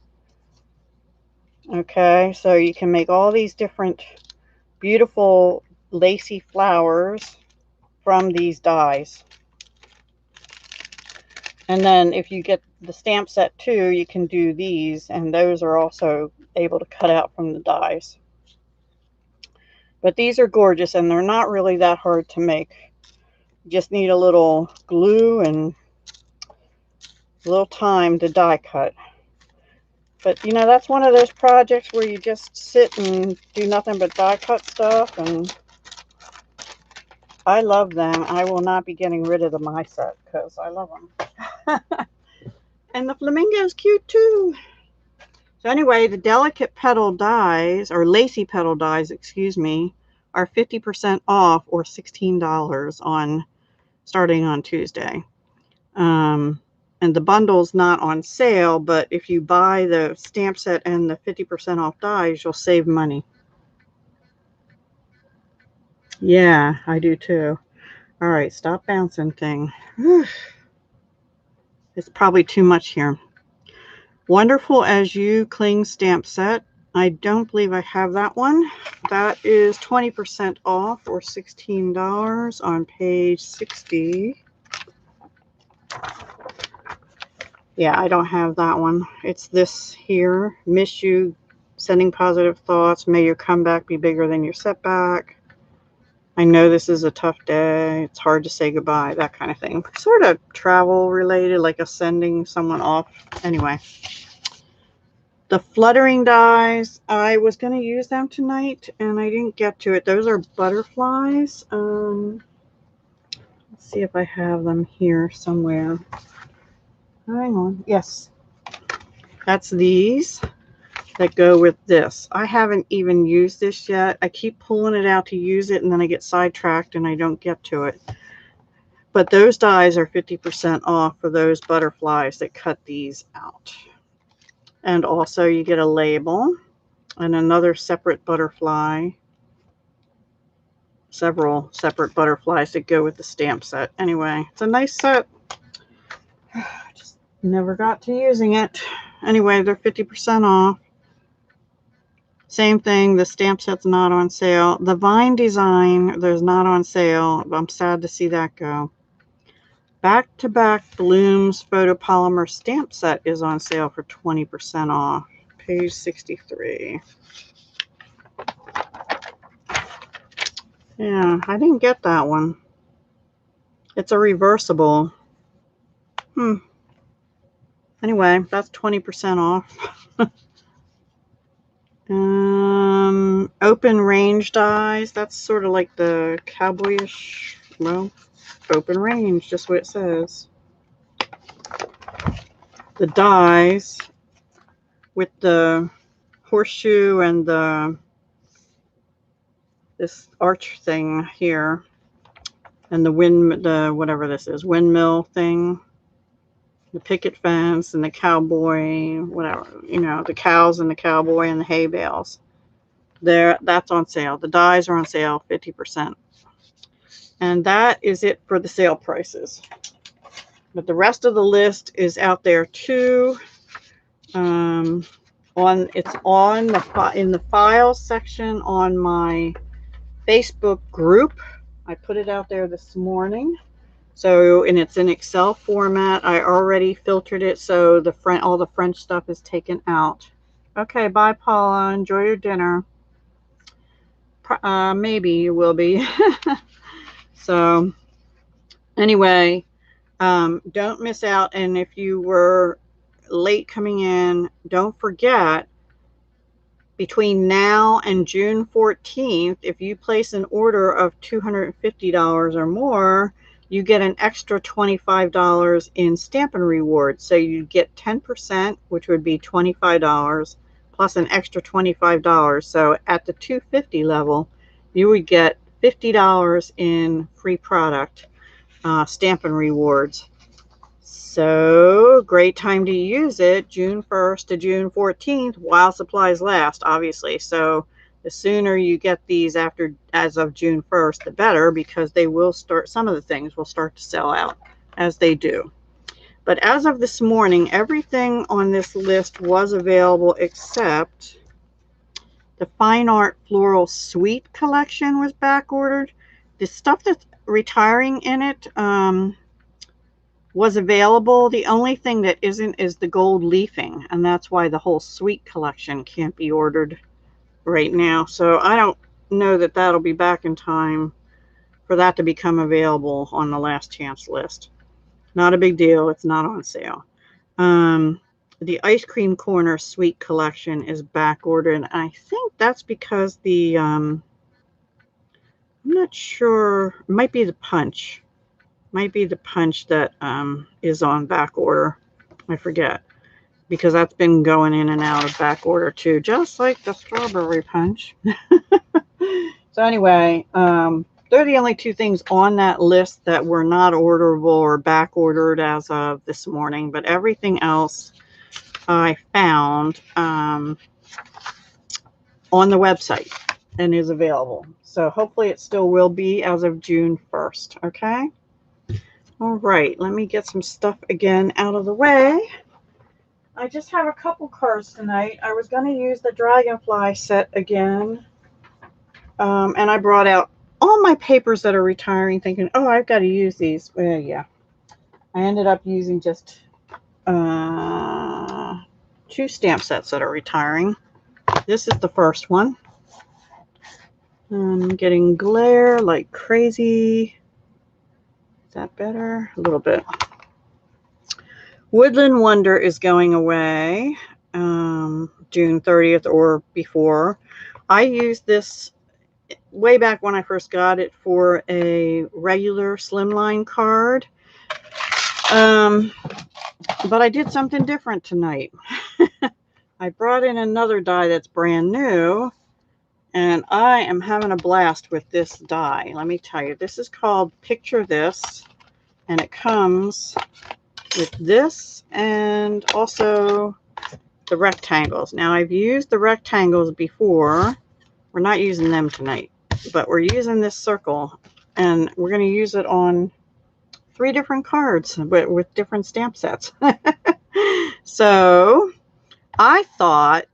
Okay, so you can make all these different beautiful lacy flowers from these dies. And then if you get the stamp set too, you can do these, and those are also able to cut out from the dies. But these are gorgeous, and they're not really that hard to make. You just need a little glue and a little time to die cut. But you know, that's one of those projects where you just sit and do nothing but die cut stuff, and I love them. I will not be getting rid of my set because I love them. And the flamingo's cute too. So anyway, the delicate petal dies, or lacy petal dies, excuse me, are 50% off, or $16 on starting on Tuesday. And the bundle's not on sale, but if you buy the stamp set and the 50% off dies, you'll save money. Yeah, I do too. All right, stop bouncing thing. It's probably too much here. Wonderful As You Cling Stamp Set. I don't believe I have that one. That is 20% off, or $16 on page 60. Yeah, I don't have that one. It's this here. Miss you, sending positive thoughts. May your comeback be bigger than your setback. I know this is a tough day. It's hard to say goodbye, that kind of thing. Sort of travel related, like a sending someone off. Anyway. The fluttering dies, I was going to use them tonight, and I didn't get to it. Those are butterflies. Let's see if I have them here somewhere. Hang on. Yes. That's these that go with this. I haven't even used this yet. I keep pulling it out to use it, and then I get sidetracked and I don't get to it. But those dies are 50% off for those butterflies that cut these out. And also you get a label and another separate butterfly. Several separate butterflies that go with the stamp set. Anyway, it's a nice set. Just never got to using it. Anyway, they're 50% off. Same thing, the stamp set's not on sale. The Vine design, there's not on sale. I'm sad to see that go. Back to Back Blooms Photopolymer Stamp Set is on sale for 20% off. Page 63. Yeah, I didn't get that one. It's a reversible. Anyway, that's 20% off. Open range dies. That's sort of like the cowboyish, well, open range, just what it says. The dies with the horseshoe and this arch thing here, and the whatever this is, windmill thing, the picket fence and the cowboy, whatever, you know, the cows and the cowboy and the hay bales. That's on sale. The dies are on sale, 50%. And that is it for the sale prices. But the rest of the list is out there too. It's in the files section on my Facebook group. I put it out there this morning. So, and it's in Excel format. I already filtered it, so all the French stuff is taken out. Okay, bye, Paula. Enjoy your dinner. Maybe you will be. So, anyway, don't miss out. And if you were late coming in, don't forget, between now and June 14th, if you place an order of $250 or more, you get an extra $25 in Stampin' rewards. So you get 10%, which would be $25, plus an extra $25. So at the $250 level, you would get $50 in free product, Stampin' rewards. So great time to use it, June 1st to June 14th, while supplies last, obviously. So The sooner you get these as of June 1st, the better, because they will start, some of the things will start to sell out, as they do. But as of this morning, everything on this list was available except the Fine Art Floral Suite collection was back ordered. The stuff that's retiring in it was available. The only thing that isn't is the gold leafing, and that's why the whole suite collection can't be ordered right now. So I don't know that that'll be back in time for that to become available on the last chance list. Not a big deal. It's not on sale. The Ice Cream Corner Suite collection is back ordered, and I think that's because the I'm not sure, it might be the punch. Might be the punch that is on back order. I forget, because that's been going in and out of back order too, just like the strawberry punch. So anyway, they're the only two things on that list that were not orderable or back ordered as of this morning, but everything else I found on the website and is available. So hopefully it still will be as of June 1st. Okay. All right. Let me get some stuff again out of the way. I just have a couple cards tonight. I was going to use the Dragonfly set again. And I brought out all my papers that are retiring thinking, oh, I've got to use these. Well, yeah. I ended up using just 2 stamp sets that are retiring. This is the first one. I'm getting glare like crazy. Is that better? A little bit. Woodland Wonder is going away June 30th or before. I used this way back when I first got it for a regular slimline card. But I did something different tonight. I brought in another die that's brand new, and I am having a blast with this die. Let me tell you, this is called Picture This, and it comes with this and also the rectangles. Now, I've used the rectangles before. We're not using them tonight, but we're using this circle, and we're going to use it on 3 different cards with different stamp sets. So I thought,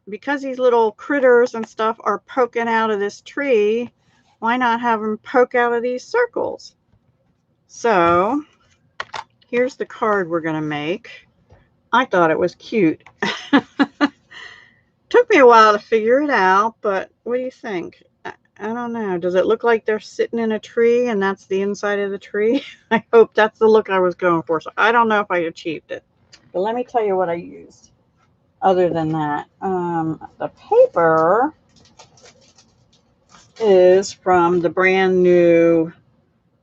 because these little critters and stuff are poking out of this tree, why not have them poke out of these circles? So here's the card we're going to make. I thought it was cute. Took me a while to figure it out, but what do you think? I don't know. Does it look like they're sitting in a tree and that's the inside of the tree? I hope that's the look I was going for. So I don't know if I achieved it. But let me tell you what I used. Other than that, the paper is from the brand new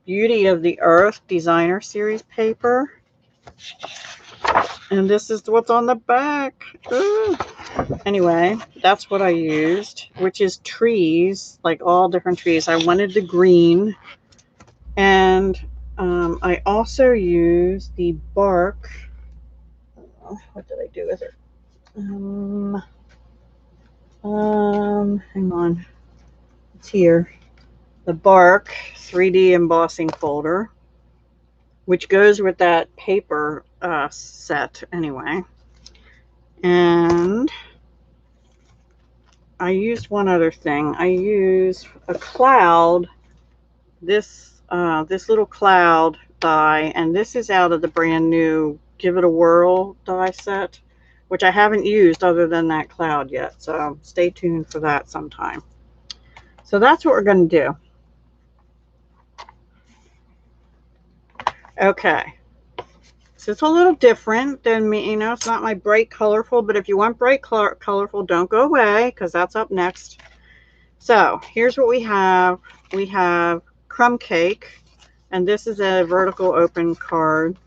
Beauty of the Earth Designer Series paper. And this is what's on the back. Ooh. Anyway, that's what I used, which is trees, like all different trees. I wanted the green. And I also used the bark. What did I do with it? Hang on. It's here. The bark 3D embossing folder, which goes with that paper set anyway. And I used one other thing. I used a cloud, this little cloud die, and this is out of the brand new Give It a Whirl die set, which I haven't used other than that cloud yet. So stay tuned for that sometime. So that's what we're going to do. Okay. So it's a little different than me, you know, it's not my bright colorful, but if you want bright colorful, don't go away, because that's up next. So here's what we have. We have Crumb Cake, and this is a vertical open card.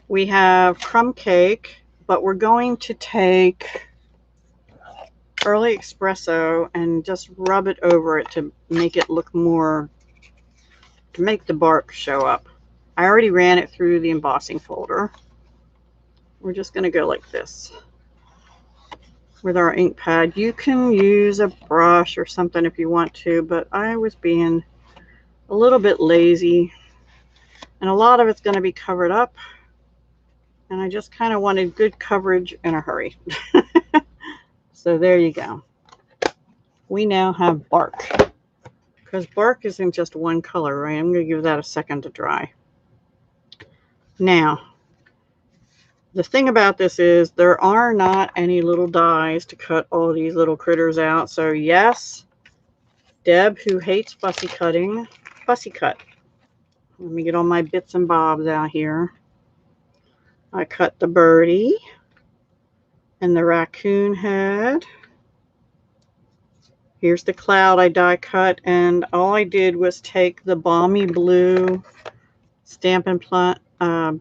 We have Crumb Cake, but we're going to take Early Espresso and just rub it over it to make it look more, to make the bark show up. I already ran it through the embossing folder. We're just going to go like this. with our ink pad. You can use a brush or something if you want to, but I was being a little bit lazy, and a lot of it's going to be covered up, and I just kind of wanted good coverage in a hurry. So there you go. We now have bark, because bark isn't just one color, right? I'm going to give that a second to dry. Now, the thing about this is there are not any little dies to cut all these little critters out. So yes, Deb, who hates fussy cutting, fussy cut. Let me get all my bits and bobs out here. I cut the birdie and the raccoon head. Here's the cloud I die cut, and all I did was take the balmy blue Stampin'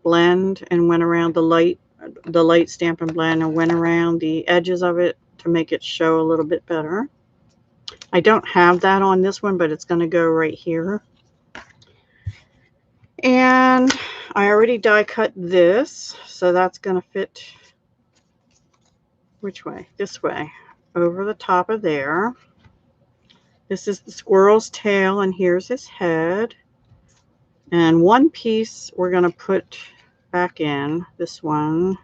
blend and went around the light Stampin' blend and went around the edges of it to make it show a little bit better. I don't have that on this one, but it's going to go right here. And I already die cut this, so that's going to fit, which way? This way, over the top of there. This is the squirrel's tail, and here's his head. And one piece we're going to put back in, this one,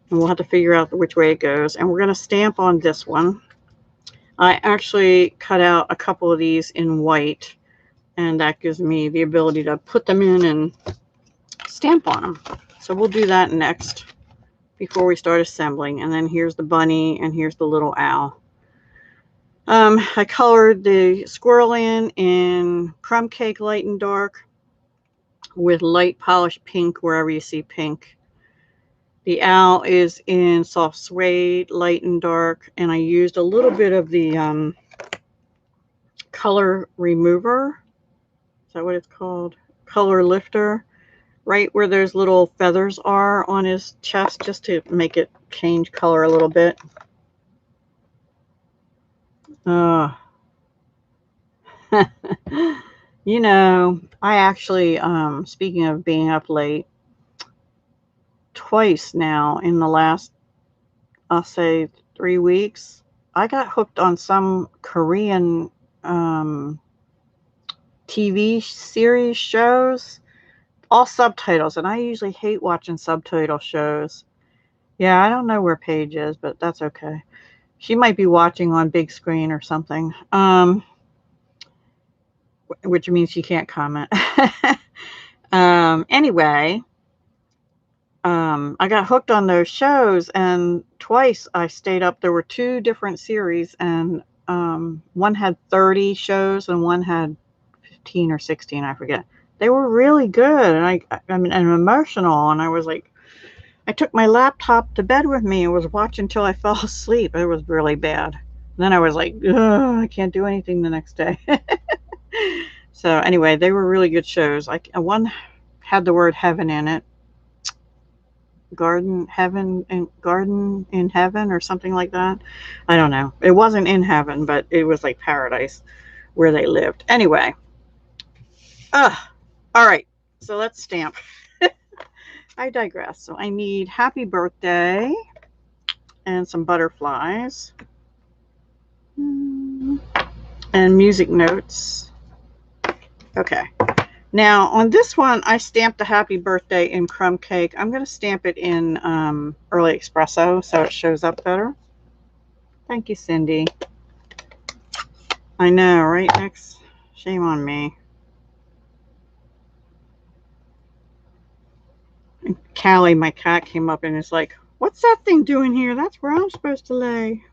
and we'll have to figure out which way it goes. And we're going to stamp on this one. I actually cut out a couple of these in white, and that gives me the ability to put them in and stamp on them. So we'll do that next before we start assembling. And then here's the bunny, and here's the little owl. I colored the squirrel in crumb cake light and dark with light polished pink wherever you see pink. The owl is in soft suede, light and dark, and I used a little bit of the color remover. Is that what it's called? Color lifter, right where those little feathers are on his chest, just to make it change color a little bit. You know, I actually, speaking of being up late, twice now in the last, I'll say 3 weeks, I got hooked on some Korean TV series shows, all subtitles, and I usually hate watching subtitle shows. Yeah, I don't know where Paige is, but that's okay. She might be watching on big screen or something, which means she can't comment. Anyway, I got hooked on those shows, and twice I stayed up. There were 2 different series, and one had 30 shows and one had 15 or 16, I forget. They were really good, and I mean, and emotional, and I was like, I took my laptop to bed with me and was watching till I fell asleep. It was really bad. And then I was like, ugh, I can't do anything the next day. So anyway, they were really good shows. One had the word heaven in it. Garden in heaven or something like that. I don't know. It wasn't in heaven, but it was like paradise where they lived. Anyway. All right. So let's stamp. I digress. So I need happy birthday and some butterflies and music notes. Okay. Now on this one, I stamped the happy birthday in crumb cake. I'm going to stamp it in early espresso so it shows up better. Thank you, Cindy. I know, right? Next, shame on me. Callie, my cat, came up and is like, what's that thing doing here? That's where I'm supposed to lay.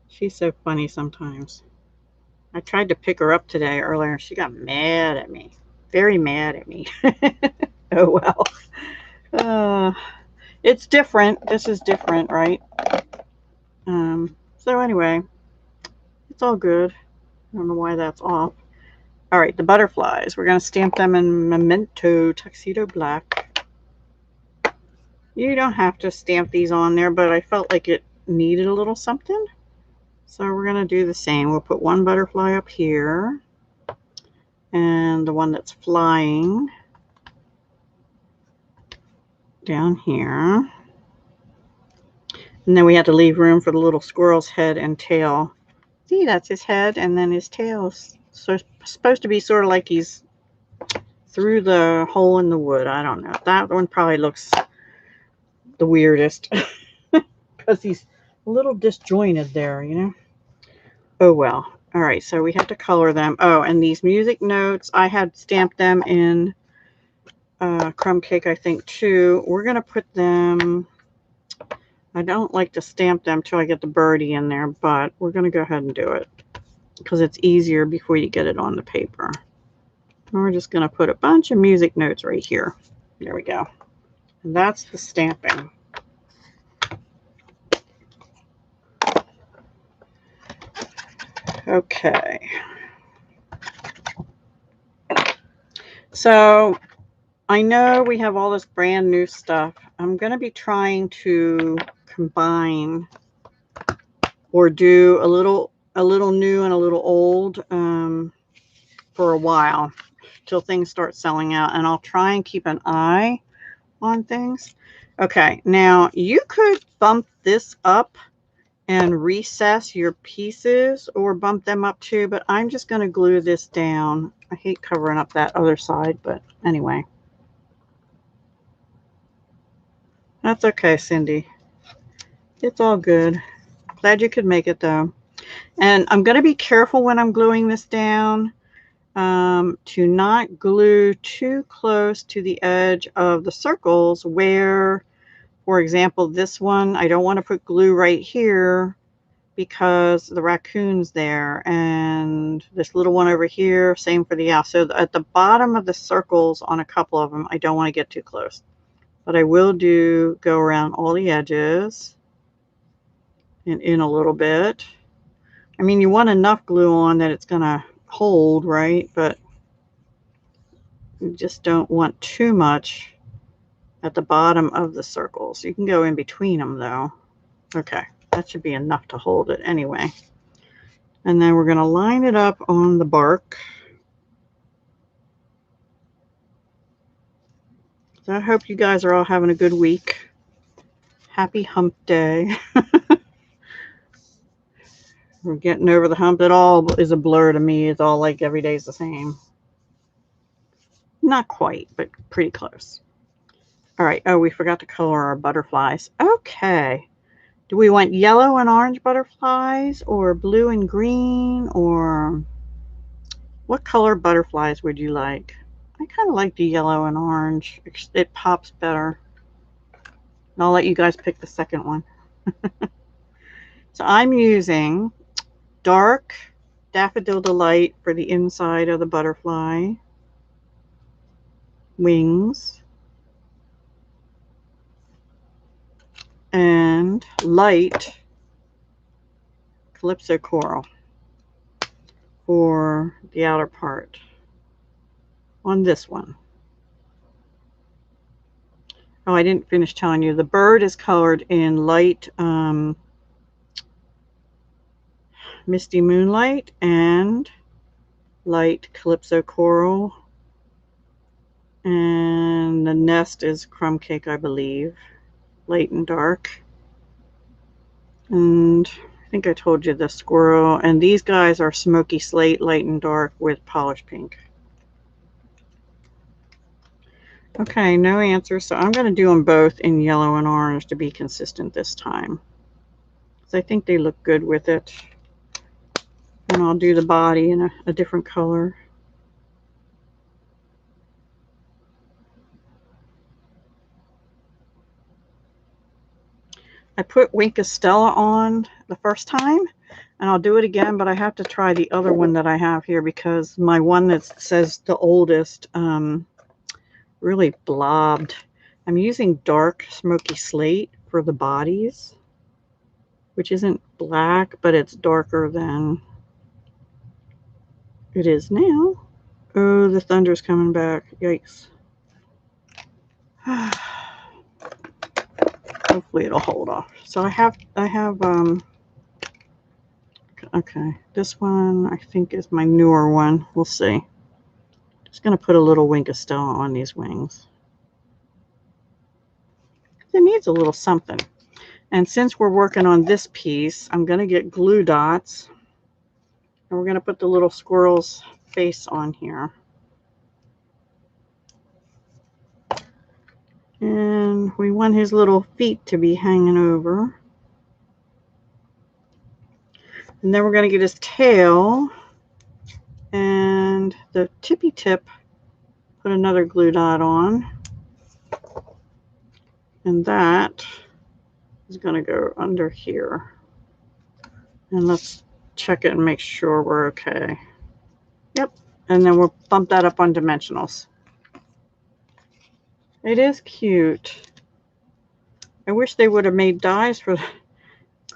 She's so funny sometimes. I tried to pick her up today earlier. She got mad at me. Very mad at me. Oh, well. It's different. This is different, right? So anyway, it's all good. I don't know why that's off. All right, the butterflies. We're going to stamp them in Memento Tuxedo Black. You don't have to stamp these on there, but I felt like it needed a little something. So we're going to do the same. We'll put one butterfly up here and the one that's flying down here. And then we had to leave room for the little squirrel's head and tail. See, that's his head, and then his tail is supposed to be sort of like he's through the hole in the wood. I don't know. That one probably looks the weirdest because he's a little disjointed there, you know. Oh well. All right, so we have to color them. Oh, and these music notes, I had stamped them in crumb cake, I think, too. We're going to put them, I don't like to stamp them till I get the birdie in there, but we're going to go ahead and do it because it's easier before you get it on the paper. And we're just going to put a bunch of music notes right here. There we go. And that's the stamping. Okay. So I know we have all this brand new stuff. I'm going to be trying to combine or do a little new and a little old for a while till things start selling out, and I'll try and keep an eye on things. Okay, now you could bump this up and recess your pieces or bump them up too, but I'm just going to glue this down. I hate covering up that other side, but anyway. That's okay, Cindy. It's all good. Glad you could make it though. And I'm going to be careful when I'm gluing this down to not glue too close to the edge of the circles where, for example, this one, I don't want to put glue right here because the raccoon's there, and this little one over here, same for the owl. So at the bottom of the circles on a couple of them, I don't want to get too close. But I will go around all the edges and in a little bit. I mean, you want enough glue on that it's going to hold, right? But you just don't want too much at the bottom of the circles. You can go in between them though. Okay, that should be enough to hold it anyway. And then we're going to line it up on the bark. So I hope you guys are all having a good week. Happy hump day. We're getting over the hump. It all is a blur to me. It's all like every day's the same. Not quite, but pretty close. All right. Oh, we forgot to color our butterflies. Okay. Do we want yellow and orange butterflies or blue and green, or what color butterflies would you like? I kind of like the yellow and orange. It pops better. And I'll let you guys pick the second one. So I'm using dark Daffodil Delight for the inside of the butterfly wings, and light Calypso Coral for the outer part on this one. Oh, I didn't finish telling you. The bird is colored in light Misty Moonlight and light Calypso Coral. And the nest is Crumb Cake, I believe. Light and dark. And I think I told you the squirrel. And these guys are Smoky Slate, light and dark with polished pink. Okay, no answer. So I'm going to do them both in yellow and orange to be consistent this time. So I think they look good with it. And I'll do the body in a different color. I put Wink Estella on the first time, and I'll do it again, but I have to try the other one that I have here because my one that says the oldest really blobbed. I'm using dark Smoky Slate for the bodies, which isn't black, but it's darker than it is now. Oh, the thunder's coming back. Yikes. Hopefully it'll hold off. So I have okay, this one I think is my newer one. We'll see. Just going to put a little Wink Estella on these wings. It needs a little something. And since we're working on this piece, I'm going to get glue dots. And we're going to put the little squirrel's face on here. And we want his little feet to be hanging over. And then we're going to get his tail. And the tippy tip, put another glue dot on. And that is going to go under here. And let's check it and make sure we're okay. Yep. And then we'll bump that up on dimensionals. It is cute. I wish they would have made dies for the,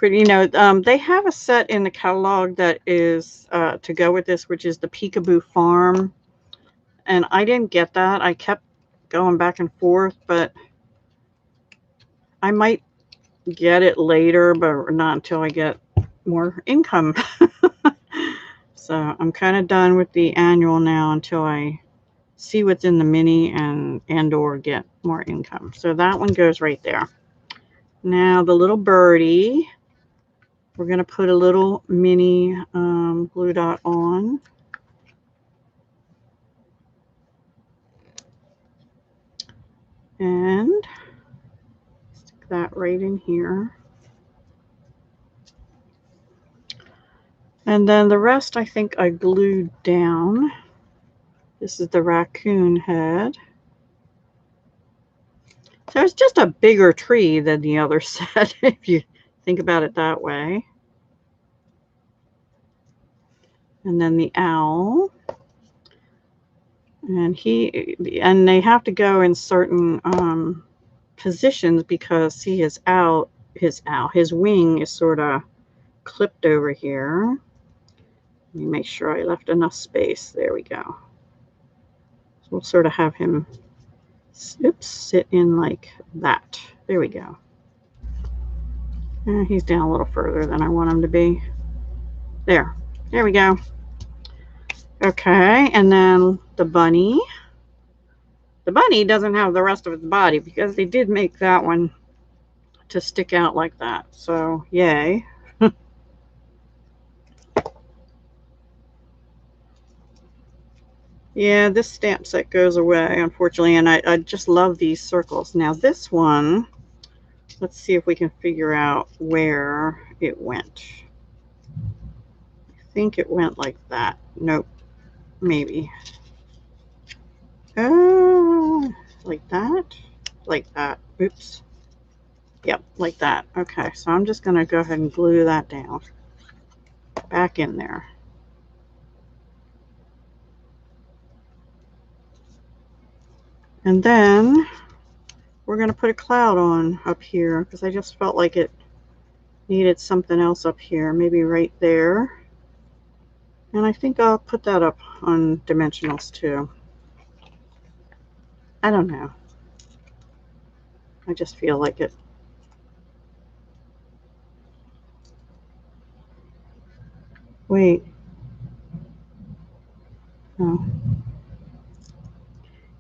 you know, they have a set in the catalog that is to go with this, which is the Peekaboo Farm. And I didn't get that. I kept going back and forth, but I might get it later, but not until I get more income. So I'm kind of done with the annual now until I see what's in the mini and or get more income. So that one goes right there. Now the little birdie, we're going to put a little mini glue dot on. And stick that right in here. And then the rest I think I glued down. This is the raccoon head. So it's just a bigger tree than the other set, if you think about it that way. And then the owl. And they have to go in certain positions because see his wing is sort of clipped over here. Let me make sure I left enough space. There we go. So we'll sort of have him sit in like that. There we go. He's down a little further than I want him to be. There we go. Okay, and then the bunny. The bunny doesn't have the rest of its body because they did make that one to stick out like that. So, yay. Yeah, this stamp set goes away, unfortunately, and I just love these circles. Now, this one, let's see if we can figure out where it went. I think it went like that. Nope, maybe. Like that? Like that. Oops. Yep, like that. Okay, so I'm just going to go ahead and glue that down. Back in there. And then we're going to put a cloud on up here because I just felt like it needed something else up here. Maybe right there. And I think I'll put that up on dimensionals too. I don't know. I just feel like it. Wait. Oh.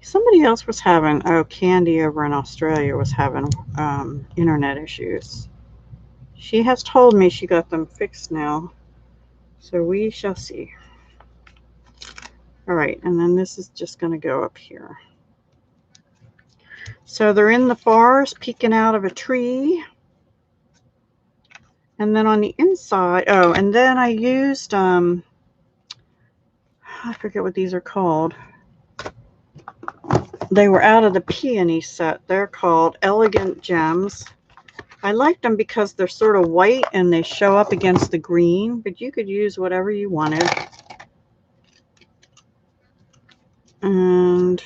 Somebody else was having, Candy over in Australia was having internet issues. She has told me she got them fixed now. So we shall see. All right, and then this is just going to go up here. So they're in the forest, peeking out of a tree. And then on the inside, and then I used, I forget what these are called. They were out of the peony set. They're called Elegant Gems. I liked them because they're sort of white and they show up against the green, but you could use whatever you wanted. And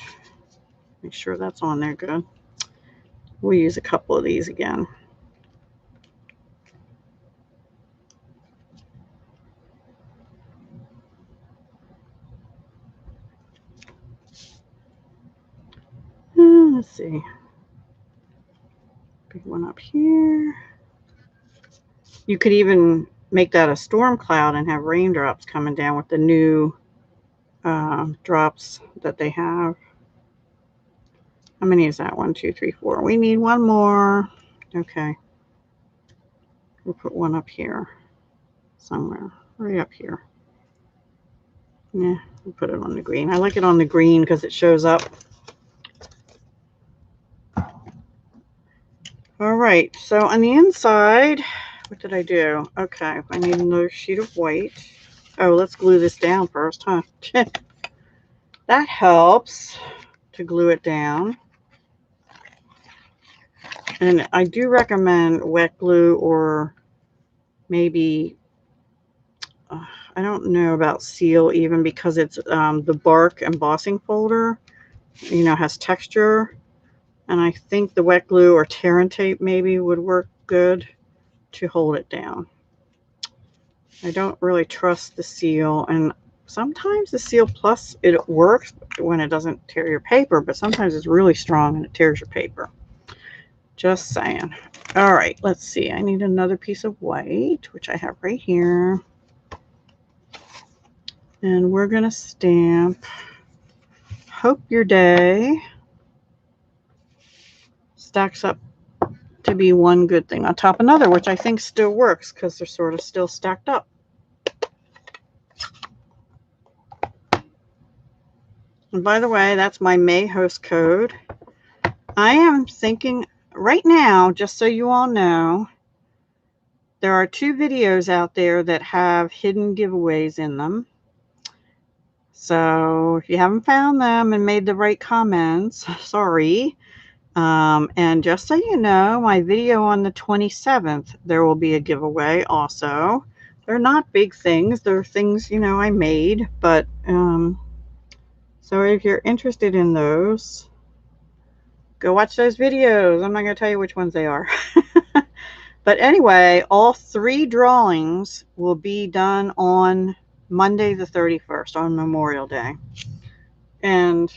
make sure that's on there good. We'll use a couple of these again. Let's see. Big one up here. You could even make that a storm cloud and have raindrops coming down with the new drops that they have. How many is that? 1, 2, 3, 4. We need one more. Okay. We'll put one up here somewhere, right up here. Yeah, we'll put it on the green. I like it on the green because it shows up. All right, so on the inside, what did I do? Okay, I need another sheet of white. Oh, let's glue this down first, huh? That helps to glue it down. And I do recommend wet glue, or maybe, I don't know about seal even, because it's the bark embossing folder, you know, has texture. And I think the wet glue or tear and tape maybe would work good to hold it down. I don't really trust the seal, and sometimes the Seal Plus, it works when it doesn't tear your paper, but sometimes it's really strong and it tears your paper. Just saying. All right, let's see. I need another piece of white, which I have right here. And we're going to stamp Hope Your Day stacks up to be one good thing on top of another, which I think still works because they're sort of still stacked up. And by the way, that's my May host code. I am thinking right now, just so you all know, there are 2 videos out there that have hidden giveaways in them. So if you haven't found them and made the right comments, sorry. And just so you know, my video on the 27th, there will be a giveaway also. They're not big things. They're things, you know, I made. But so if you're interested in those, go watch those videos. I'm not going to tell you which ones they are. But anyway, all 3 drawings will be done on Monday the 31st, on Memorial Day. And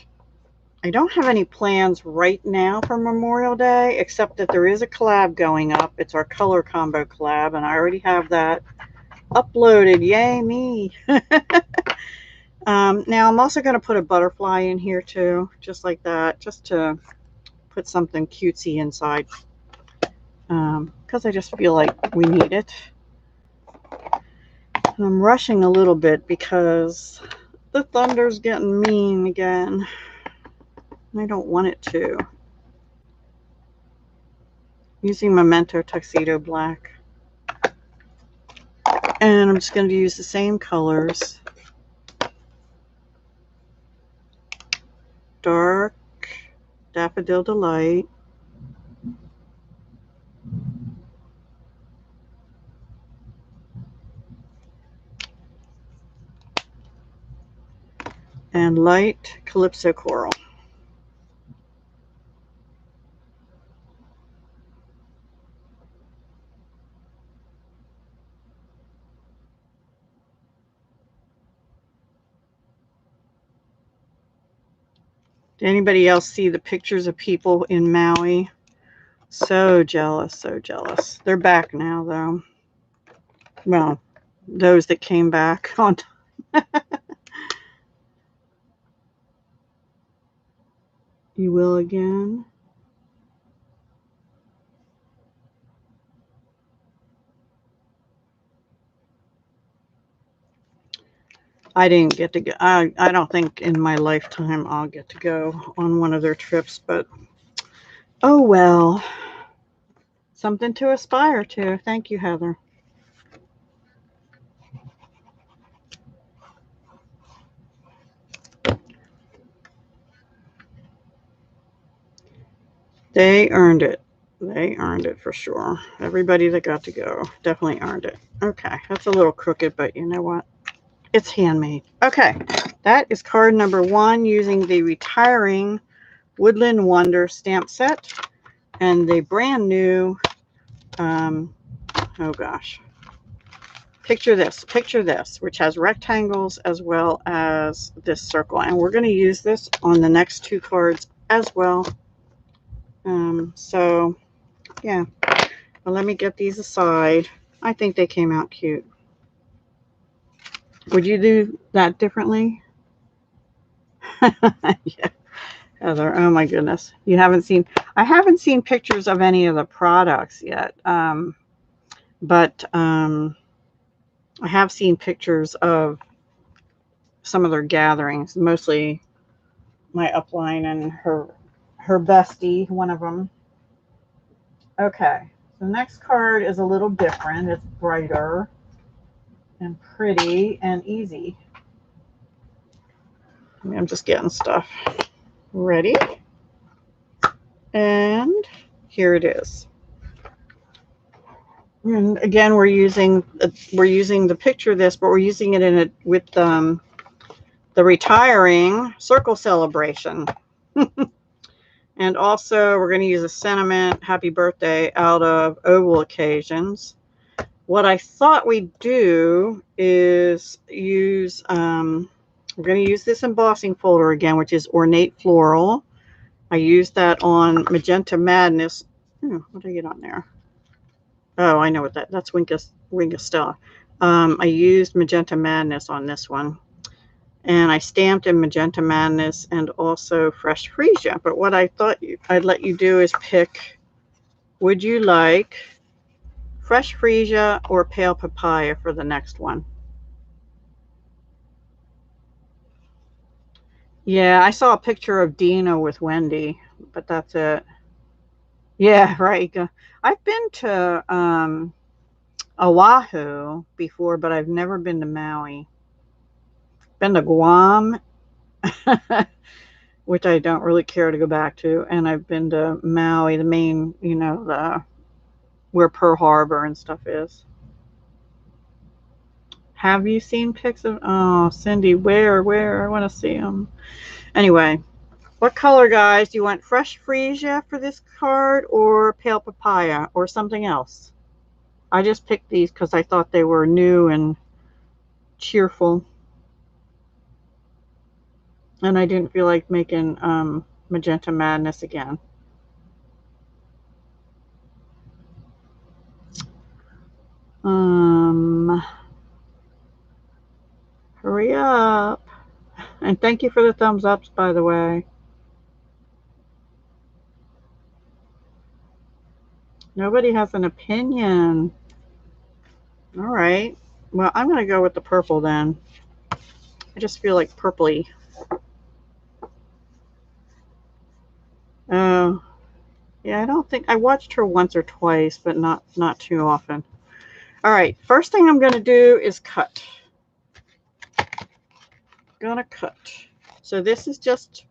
I don't have any plans right now for Memorial Day, except that there is a collab going up. It's our color combo collab, and I already have that uploaded. Yay, me. Now, I'm also going to put a butterfly in here, too, just like that, just to put something cutesy inside, because I just feel like we need it. I'm rushing a little bit because the thunder's getting mean again. I don't want it to. Using Memento Tuxedo Black. And I'm just going to use the same colors. Dark Daffodil Delight. And light Calypso Coral. Did anybody else see the pictures of people in Maui? So jealous, so jealous. They're back now, though. Well, those that came back on time. You will again. I didn't get to go. I don't think in my lifetime I'll get to go on one of their trips, but oh well. Something to aspire to. Thank you, Heather. They earned it. They earned it for sure. Everybody that got to go definitely earned it. Okay, that's a little crooked, but you know what? It's handmade. Okay, that is card number 1 using the Retiring Woodland Wonder stamp set and the brand new, oh gosh, picture this, which has rectangles as well as this circle. And we're going to use this on the next 2 cards as well. So, yeah. Well, let me get these aside. I think they came out cute. Would you do that differently? Yeah. Heather, oh my goodness. You haven't seen, I haven't seen pictures of any of the products yet. but I have seen pictures of some of their gatherings, mostly my upline and her bestie, one of them. Okay, the next card is a little different. It's brighter and pretty and easy. I'm just getting stuff ready. And here it is. And again, we're using the picture of this, but we're using it in it with the retiring circle celebration. And also we're going to use a sentiment happy birthday out of oval occasions. What I thought we'd do is use we're going to use this embossing folder again, which is Ornate Floral. I used that on Magenta Madness. What did I get on there? Oh, I know what that's Wink of Stella. I used Magenta Madness on this one. And I stamped in Magenta Madness and also Fresh Freesia. But what I thought I'd let you do is pick, would you like Fresh Freesia or Pale Papaya for the next one? Yeah, I saw a picture of Dina with Wendy, but that's it. Yeah, right. I've been to Oahu before, but I've never been to Maui. Been to Guam, which I don't really care to go back to, and I've been to Maui, the main, where Pearl Harbor and stuff is. Have you seen pics of? Oh, Cindy, where? I want to see them. Anyway, what color, guys? Do you want Fresh Freesia for this card or Pale Papaya or something else? I just picked these because I thought they were new and cheerful. And I didn't feel like making Magenta Madness again. Hurry up. And thank you for the thumbs ups, by the way. Nobody has an opinion. All right. Well, I'm going to go with the purple then. I just feel like purpley. Oh, yeah, I don't think I watched her once or twice, but not too often. All right, first thing I'm going to do is cut. Gonna cut. So this is just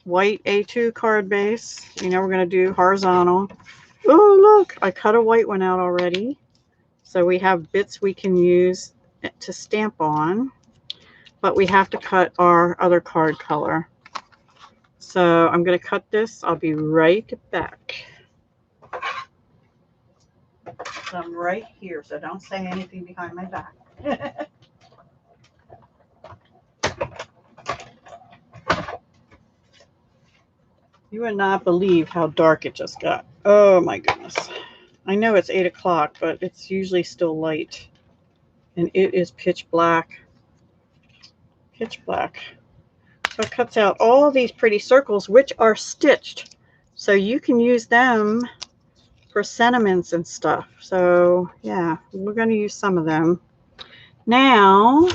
white A2 card base. We're going to do horizontal. Oh, look, I cut a white one out already. So we have bits we can use to stamp on, but we have to cut our other card color. So I'm going to cut this. I'll be right back. So I'm right here, so don't say anything behind my back. You would not believe how dark it just got. Oh my goodness. I know it's 8 o'clock, but it's usually still light. And it is pitch black. Pitch black. So it cuts out all of these pretty circles, which are stitched. So you can use them for sentiments and stuff. So yeah, we're going to use some of them. Now,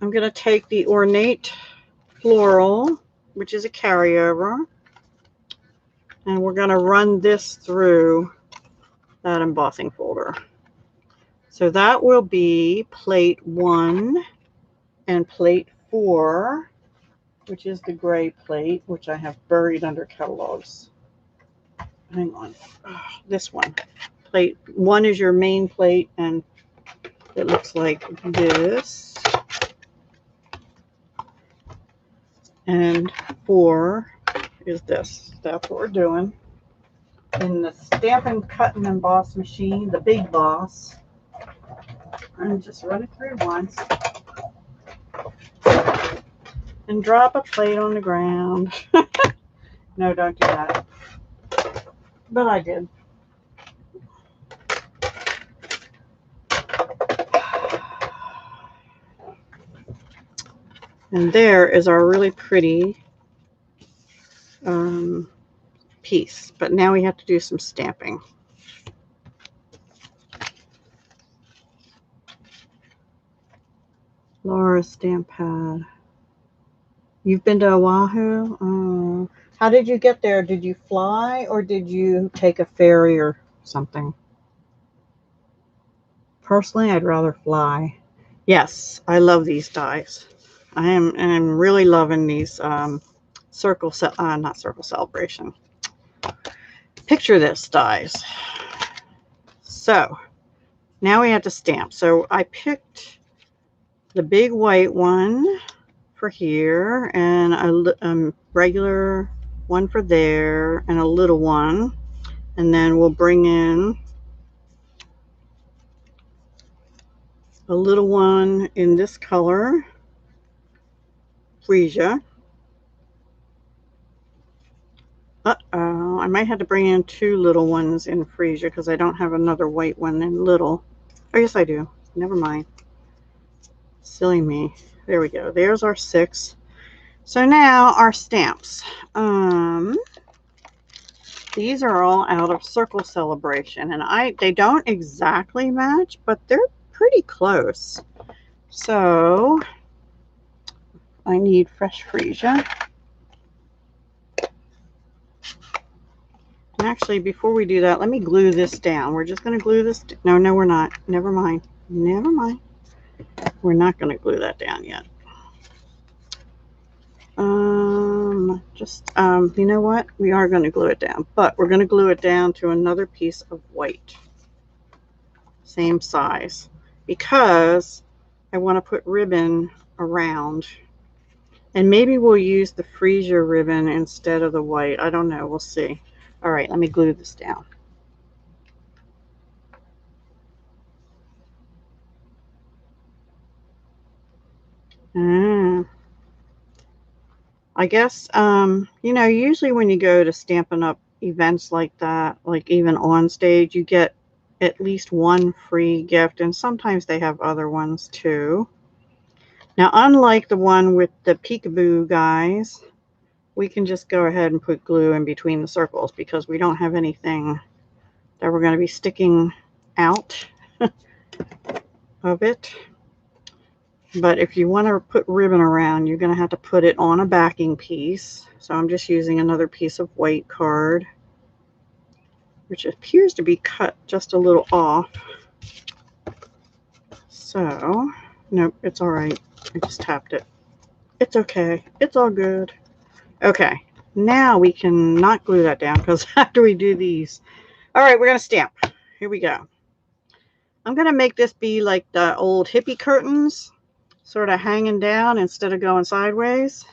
I'm going to take the Ornate Floral, which is a carryover, and we're going to run this through that embossing folder. So that will be plate 1 and plate 4, which is the gray plate, which I have buried under catalogs. Hang on. This one. Plate 1 is your main plate, and it looks like this. And 4 is this. That's what we're doing. In the Stampin' Cut and Emboss machine, the big boss. And just run it through once. And drop a plate on the ground. No, don't do that. But I did. And there is our really pretty piece. But now we have to do some stamping. Laura's stamp pad. You've been to Oahu? Oh. How did you get there? Did you fly or did you take a ferry or something? Personally, I'd rather fly. Yes, I love these dies. I'm really loving these not circle celebration. Picture this dies. So now we have to stamp. So I picked the big white one for here and a regular one for there and a little one. And then we'll bring in a little one in this color, freesia. Uh-oh, I might have to bring in 2 little ones in freesia because I don't have another white one in little. Oh, yes, I do. Never mind. Silly me. There we go. There's our 6. So now our stamps. These are all out of Circle Celebration, and they don't exactly match, but they're pretty close. So I need fresh freesia. And actually, before we do that, let me glue this down. We're just going to glue this. No, we're not. Never mind. Never mind. We're not going to glue that down yet. You know what? We are going to glue it down, but we're going to glue it down to another piece of white. Same size, because I want to put ribbon around. And maybe we'll use the freesia ribbon instead of the white. I don't know. We'll see. All right, let me glue this down. I guess, usually when you go to Stampin' Up events like that, like even on stage, you get at least one free gift, and sometimes they have other ones too. Now, unlike the one with the peekaboo guys, we can just go ahead and put glue in between the circles because we don't have anything that we're going to be sticking out of it. But if you want to put ribbon around, you're going to have to put it on a backing piece. So I'm just using another piece of white card, which appears to be cut just a little off. So, nope, it's all right. I just tapped it. It's okay. It's all good. Okay, now we can not glue that down because after we do these. All right, we're going to stamp. Here we go. I'm going to make this be like the old hippie curtains, sort of hanging down instead of going sideways.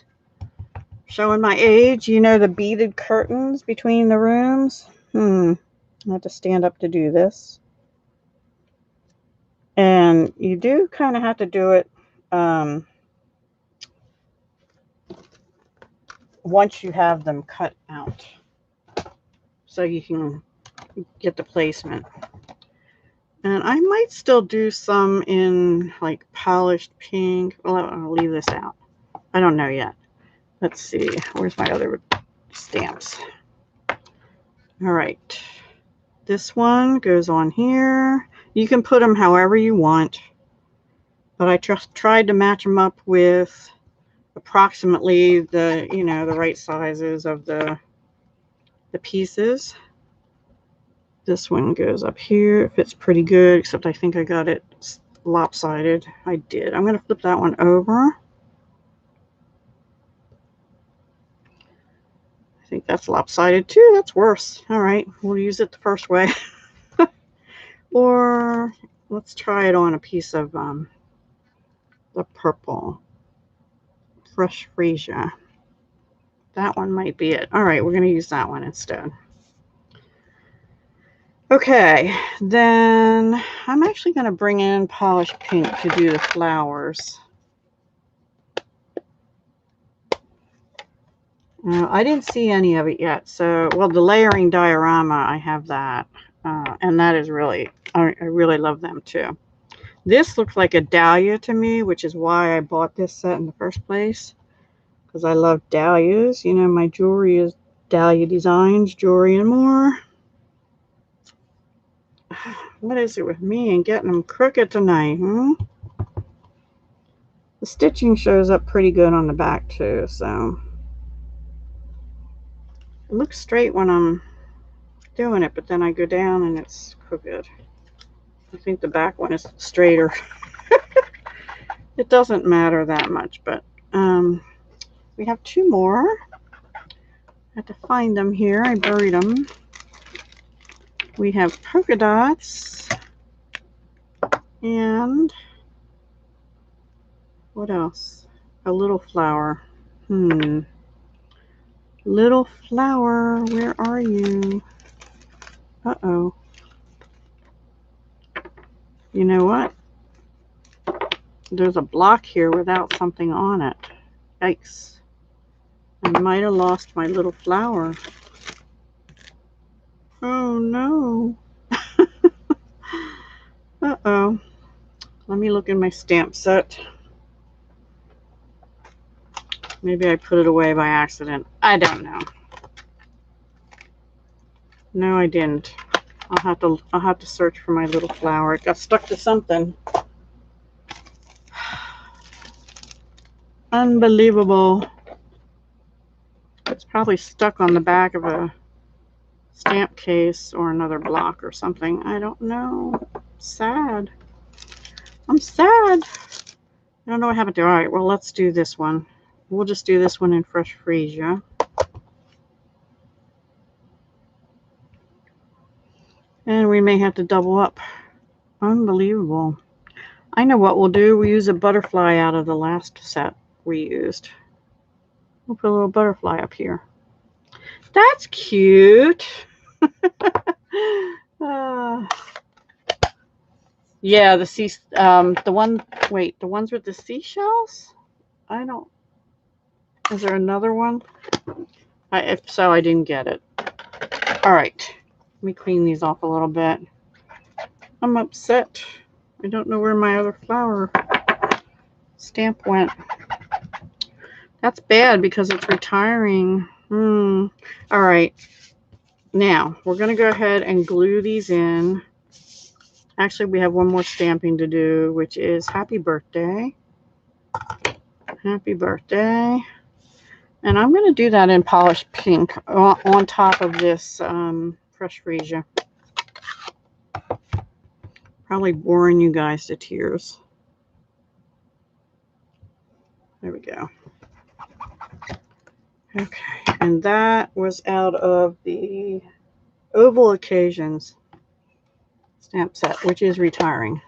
Showing my age, the beaded curtains between the rooms. I have to stand up to do this. And you do kind of have to do it once you have them cut out, so you can get the placement. And I might still do some in like polished pink. Well, I'll leave this out. I don't know yet. Let's see. Where's my other stamps? All right. This one goes on here. You can put them however you want, but I just tried to match them up with approximately the right sizes of the pieces. This one goes up here. It fits pretty good, except I think I got it lopsided. I did. I'm going to flip that one over. I think that's lopsided too. That's worse. All right, we'll use it the first way. Or let's try it on a piece of the purple fresh freesia. That one might be it. All right, we're going to use that one instead. Okay, then I'm actually going to bring in polished pink to do the flowers. I didn't see any of it yet. So, well, the layering diorama, I have that. And that is really, I really love them too. This looks like a dahlia to me, which is why I bought this set in the first place. Because I love dahlias. My jewelry is Dahlia Designs, Jewelry and More. What is it with me and getting them crooked tonight, The stitching shows up pretty good on the back too, so it looks straight when I'm doing it, but then I go down and it's crooked. I think the back one is straighter. It doesn't matter that much, but we have two more. I have to find them here. I buried them. We have polka dots and what else? A little flower. Little flower, where are you? Uh-oh. You know what? There's a block here without something on it. Yikes. I might have lost my little flower. Oh no. Uh-oh. Let me look in my stamp set. Maybe I put it away by accident. I don't know. No, I didn't. I'll have to search for my little flower. It got stuck to something. Unbelievable. It's probably stuck on the back of a stamp case or another block or something. I don't know. Sad. I'm sad. I don't know what happened to it. All right, well, let's do this one. We'll just do this one in Fresh Freesia. And we may have to double up. Unbelievable. I know what we'll do. We use a butterfly out of the last set we used. We'll put a little butterfly up here. That's cute. Yeah, the ones with the seashells? I don't, is there another one? If so, I didn't get it. All right, let me clean these off a little bit. I'm upset. I don't know where my other flower stamp went. That's bad because it's retiring. All right, now we're gonna go ahead and glue these in. Actually, we have one more stamping to do, which is happy birthday. Happy birthday. And I'm going to do that in polished pink on top of this Fresh Freesia. Probably boring you guys to tears. There we go. Okay, and that was out of the Oval Occasions stamp set, which is retiring.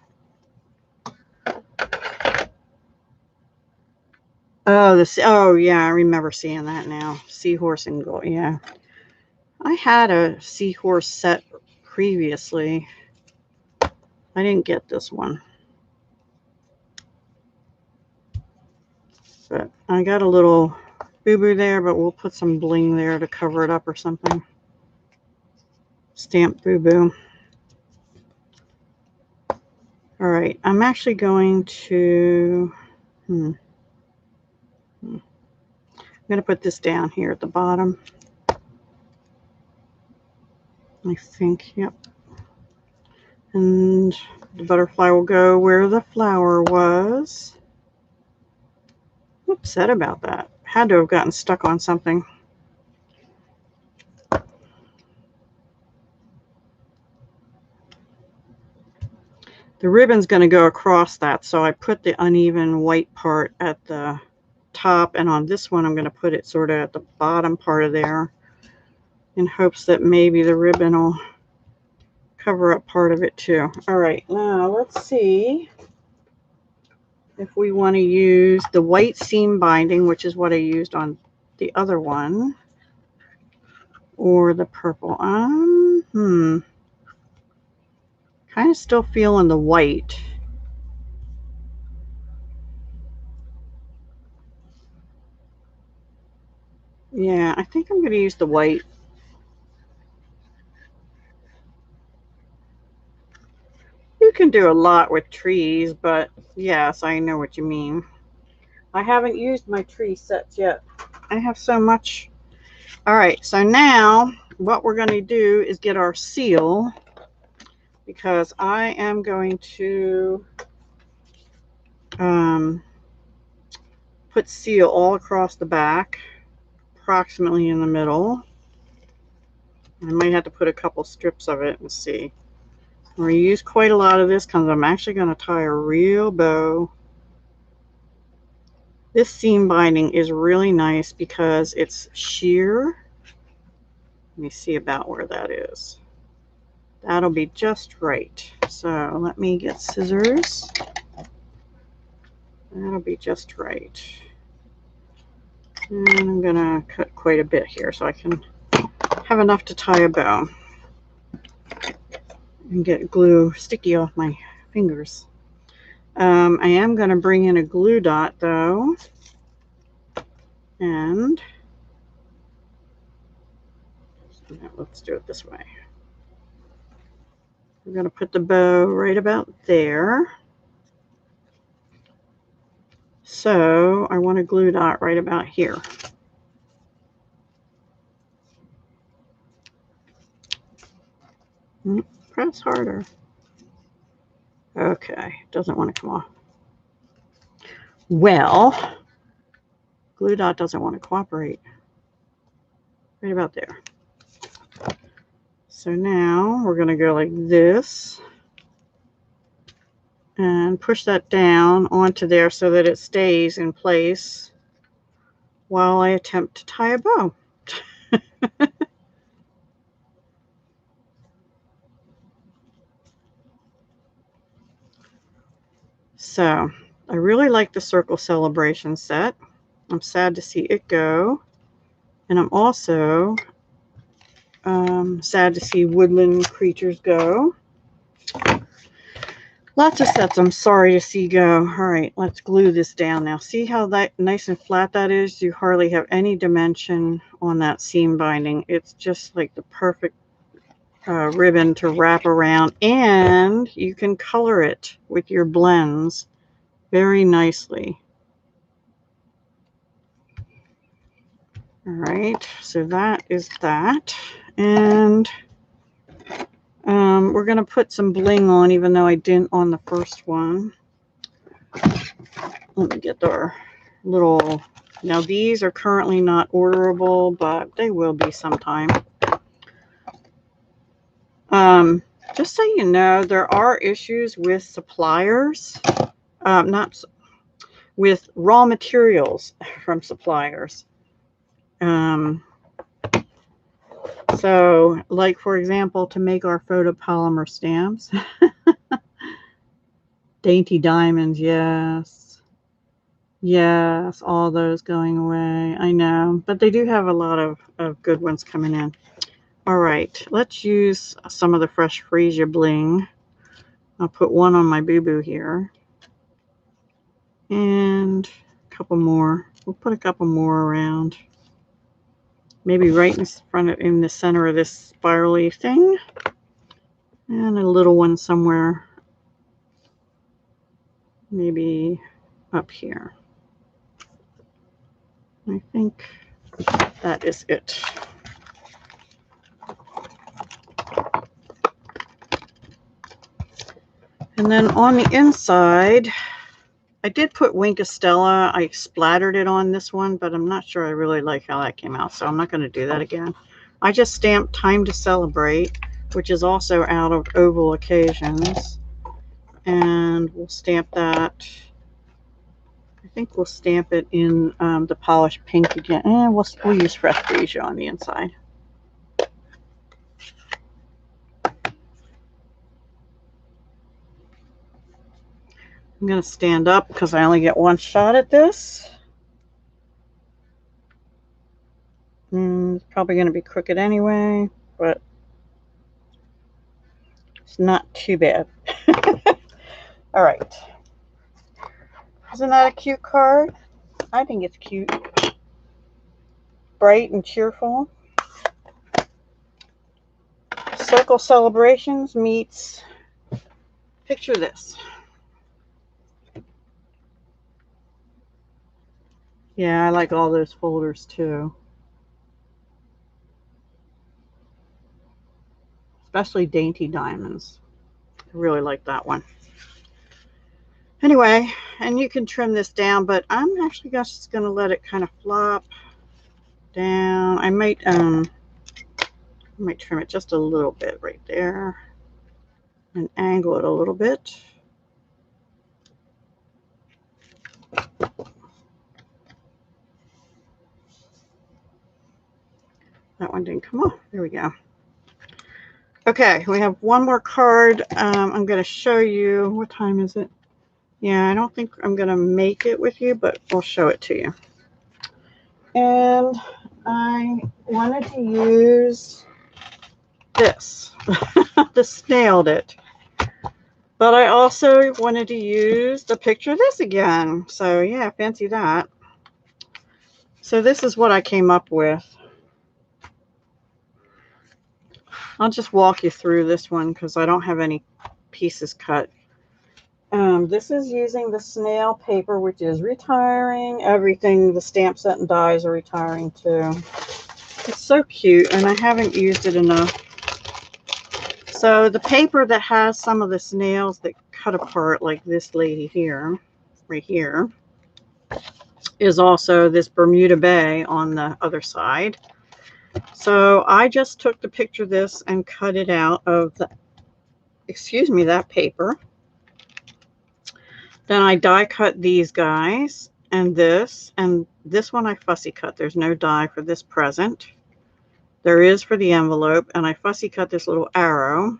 Oh yeah, I remember seeing that now. Seahorse and gold. Yeah, I had a seahorse set previously. I didn't get this one, but I got a little boo-boo there, but we'll put some bling there to cover it up or something. Stamp boo-boo. All right, I'm actually going to I'm going to put this down here at the bottom. I think, yep. And the butterfly will go where the flower was. I'm upset about that. Had to have gotten stuck on something. The ribbon's going to go across that, so I put the uneven white part at the top, and on this one I'm going to put it sort of at the bottom part of there in hopes that maybe the ribbon will cover up part of it too. All right, now let's see if we want to use the white seam binding, which is what I used on the other one, or the purple. Kind of still feeling the white. Yeah, I think I'm going to use the white. You can do a lot with trees, but yes, I know what you mean. I haven't used my tree sets yet. I have so much. All right, so now what we're going to do is get our seal, because I am going to put seal all across the back, approximately in the middle. I might have to put a couple strips of it and see. I'm going to use quite a lot of this because I'm actually going to tie a real bow. This seam binding is really nice because it's sheer. Let me see about where that is. That'll be just right. So let me get scissors. That'll be just right. And I'm going to cut quite a bit here so I can have enough to tie a bow and get glue sticky off my fingers. I am going to bring in a glue dot though, and let's do it this way. We're going to put the bow right about there. So I want a glue dot right about here. Press harder. Okay, doesn't want to come off. Well, glue dot doesn't want to cooperate. Right about there. So now we're going to go like this and push that down onto there so that it stays in place while I attempt to tie a bow. So I really like the Circle Celebration set. I'm sad to see it go. And I'm also sad to see Woodland Creatures go. Lots of sets I'm sorry to see go. All right, let's glue this down now. See how that nice and flat that is? You hardly have any dimension on that seam binding. It's just like the perfect ribbon to wrap around, and you can color it with your blends very nicely. All right, so that is that. And we're going to put some bling on, even though I didn't on the first one. Let me get our little... Now, these are currently not orderable, but they will be sometime. Just so you know, there are issues with suppliers, not with raw materials from suppliers. So, like, for example, to make our photopolymer stamps, Dainty Diamonds, yes. Yes, all those going away. I know, but they do have a lot of good ones coming in. All right, let's use some of the Fresh Freesia bling. I'll put one on my boo-boo here. And a couple more. We'll put a couple more around. Maybe right in front of, in the center of this spirally thing. And a little one somewhere. Maybe up here. I think that is it. And then on the inside, I did put Wink of Stella. I splattered it on this one, but I'm not sure I really like how that came out, so I'm not going to do that again. I just stamped Time to Celebrate, which is also out of Oval Occasions. And we'll stamp that. I think we'll stamp it in the polished pink again. And we'll use Fresh Freesia on the inside. I'm going to stand up because I only get one shot at this. It's probably going to be crooked anyway, but it's not too bad. All right. Isn't that a cute card? I think it's cute. Bright and cheerful. Circle Celebrations meets, picture this. Yeah, I like all those folders too. Especially Dainty Diamonds. I really like that one. Anyway, and you can trim this down, but I'm actually just going to let it kind of flop down. I might trim it just a little bit right there and angle it a little bit. That one didn't come off. There we go. Okay, we have one more card. I'm going to show you. What time is it? Yeah, I don't think I'm going to make it with you, but I'll show it to you. And I wanted to use this. The Snailed It. But I also wanted to use the picture of this again. So yeah, fancy that. So this is what I came up with. I'll just walk you through this one because I don't have any pieces cut. This is using the snail paper, which is retiring. Everything, the stamp set and dies are retiring too. It's so cute, and I haven't used it enough. So the paper that has some of the snails that cut apart, like this lady here, right here, is also this Bermuda Bay on the other side. So I just took the picture of this and cut it out of the, that paper. Then I die cut these guys and this one I fussy cut. There's no die for this present. There is for the envelope, and I fussy cut this little arrow.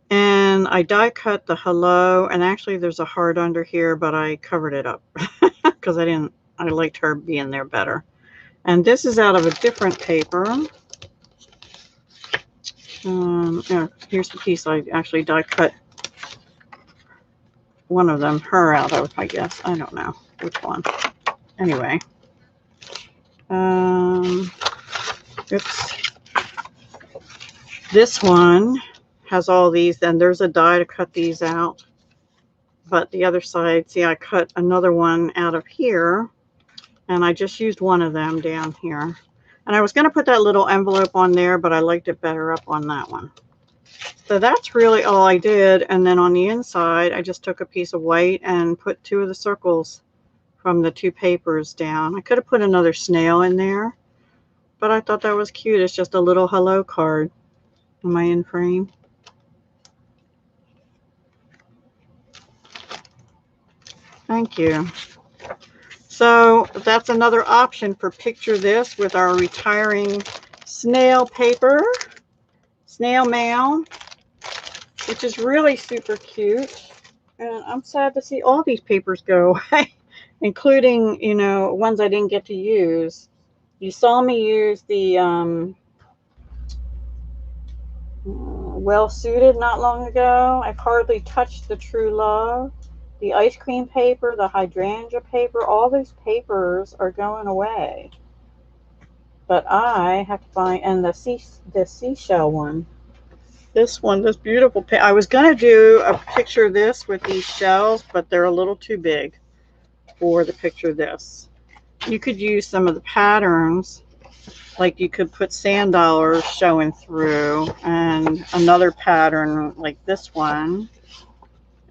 And I die cut the hello, and actually there's a heart under here, but I covered it up because I liked her being there better. And this is out of a different paper. Yeah, here's the piece I actually die cut one of them, her out of, I guess. I don't know which one. Anyway. Oops. This one has all these, and there's a die to cut these out. But the other side, see, I cut another one out of here, and I just used one of them down here. And I was going to put that little envelope on there, but I liked it better up on that one. So that's really all I did. And then on the inside, I just took a piece of white and put two of the circles from the two papers down. I could have put another snail in there, but I thought that was cute. It's just a little hello card. Am I in frame? Thank you. So that's another option for picture this with our retiring snail paper, snail mail, which is really super cute. And I'm sad to see all these papers go away, including, you know, ones I didn't get to use. You saw me use the Well Suited not long ago. I've hardly touched the True Love, the ice cream paper, the hydrangea paper. All these papers are going away. But I have to find, and the seashell one. This one, this beautiful I was going to do a picture of this with these shells, but they're a little too big for the picture of this. You could use some of the patterns, like you could put sand dollars showing through, and another pattern like this one,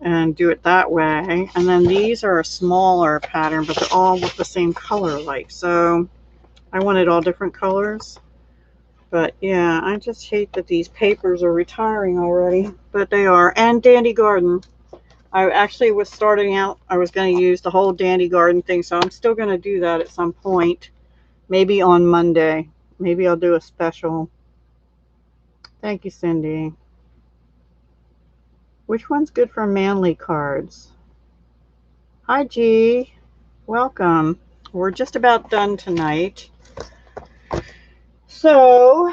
and do it that way. And then these are a smaller pattern, but they're all with the same color like. So I wanted all different colors. But yeah, I just hate that these papers are retiring already, but they are. And Dandy Garden. I actually was starting out, I was going to use the whole Dandy Garden thing, so I'm still going to do that at some point. Maybe on Monday. Maybe I'll do a special. Thank you, Cindy. Which one's good for manly cards? Hi, G. Welcome. We're just about done tonight. So,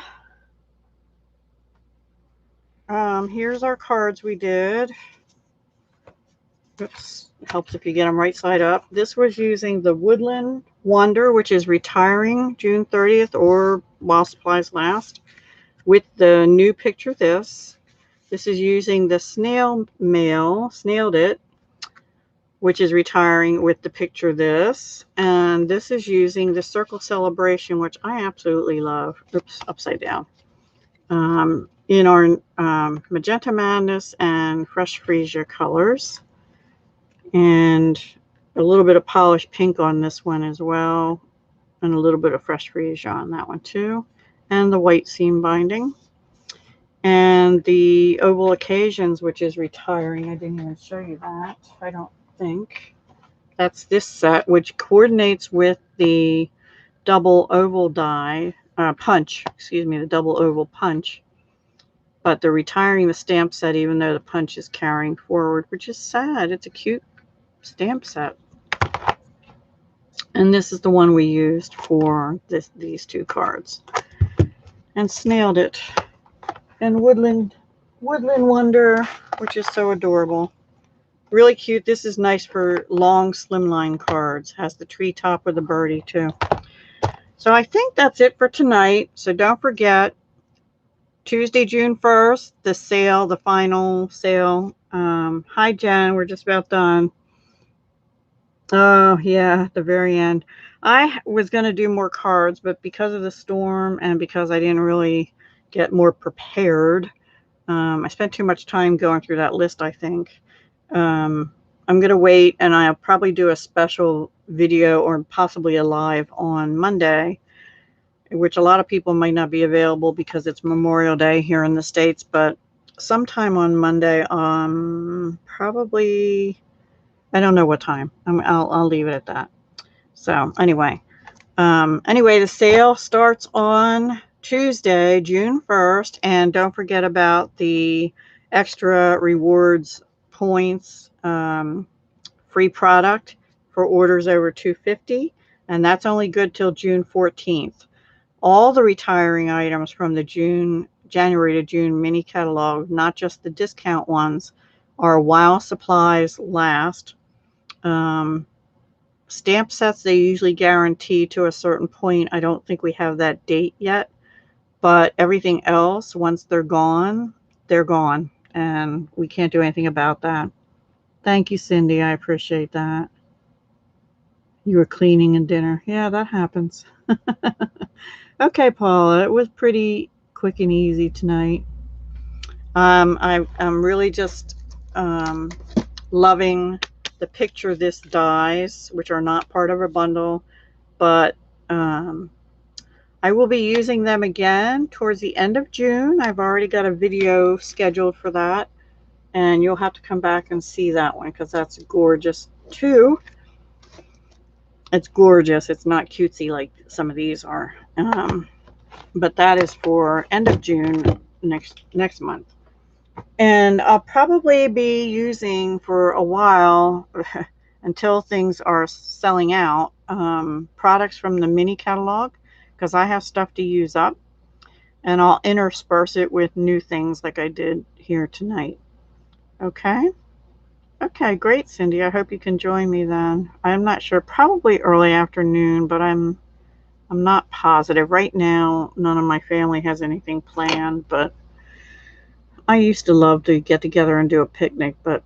here's our cards we did. Oops, helps if you get them right side up. This was using the Woodland Wonder, which is retiring June 30th or while supplies last, with the new picture this. This is using the Snail Mail, Snailed It, which is retiring with the picture this. And this is using the Circle Celebration, which I absolutely love. Oops, upside down. In our Magenta Madness and Fresh Freesia colors. And a little bit of polished pink on this one as well. And a little bit of fresh freesia on that one too. And the white seam binding. And the oval occasions, which is retiring. I didn't even show you that, I don't think. That's this set, which coordinates with the double oval die, punch, excuse me, the double oval punch. But they're retiring the stamp set even though the punch is carrying forward, which is sad. It's a cute stamp set. And this is the one we used for these two cards. And snailed it. And Woodland Wonder, which is so adorable. Really cute. This is nice for long slimline cards. Has the treetop with the birdie too. So I think that's it for tonight. So don't forget, Tuesday, June 1st, the sale, the final sale. Hi, Jen. We're just about done. Oh, yeah, the very end. I was going to do more cards, but because of the storm and because I didn't really get more prepared, I spent too much time going through that list, I think. I'm going to wait, and I'll probably do a special video or possibly a live on Monday, which a lot of people might not be available because it's Memorial Day here in the States, but sometime on Monday, probably, I don't know what time. I'll leave it at that. So anyway, the sale starts on Tuesday, June 1st, and don't forget about the extra rewards points, free product for orders over $250, and that's only good till June 14th. All the retiring items from the January to June mini catalog, not just the discount ones, are while supplies last. Stamp sets, they usually guarantee to a certain point. I don't think we have that date yet, but everything else, once they're gone, and we can't do anything about that. Thank you, Cindy. I appreciate that. You were cleaning and dinner. Yeah, that happens. Okay, Paula, it was pretty quick and easy tonight. I'm really just loving the picture this dies, which are not part of a bundle, but I will be using them again towards the end of June. I've already got a video scheduled for that, and you'll have to come back and see that one because that's gorgeous too. It's gorgeous. It's not cutesy like some of these are, but that is for end of June next month. And I'll probably be using for a while until things are selling out, products from the mini catalog, because I have stuff to use up, and I'll intersperse it with new things like I did here tonight. Okay? Okay, great, Cindy. I hope you can join me then. I'm not sure, probably early afternoon, but I'm not positive. Right now, none of my family has anything planned, but I used to love to get together and do a picnic, but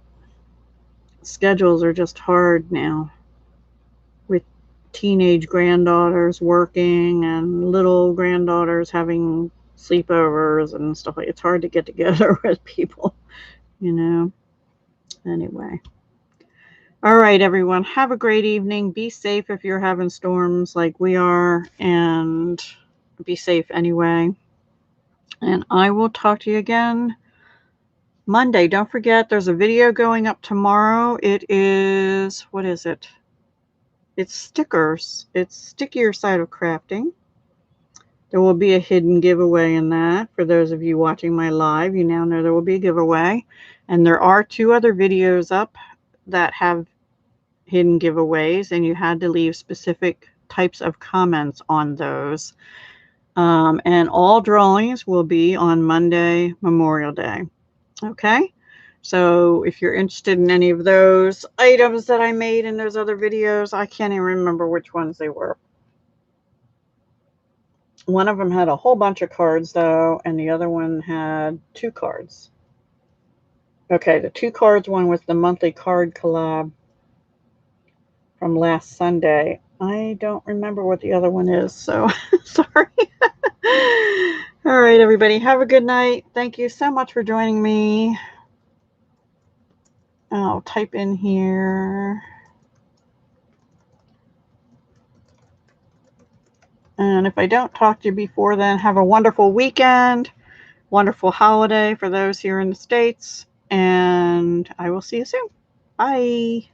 schedules are just hard now with teenage granddaughters working and little granddaughters having sleepovers and stuff like that. It's hard to get together with people, you know. Anyway. All right, everyone. Have a great evening. Be safe if you're having storms like we are, and be safe anyway. And I will talk to you again Monday. Don't forget, there's a video going up tomorrow. It is, what is it? It's stickers. It's Stickier Side of Crafting. There will be a hidden giveaway in that. For those of you watching my live, you now know there will be a giveaway. And there are 2 other videos up that have hidden giveaways, and you had to leave specific types of comments on those. And all drawings will be on Monday, Memorial Day. Okay? So if you're interested in any of those items that I made in those other videos, I can't even remember which ones they were. One of them had a whole bunch of cards, though, and the other one had 2 cards. Okay, the 2 cards one was the monthly card collab from last Sunday. I don't remember what the other one is, so sorry. All right, everybody, have a good night. Thank you so much for joining me. I'll type in here. And if I don't talk to you before then, have a wonderful weekend, wonderful holiday for those here in the States, and I will see you soon. Bye.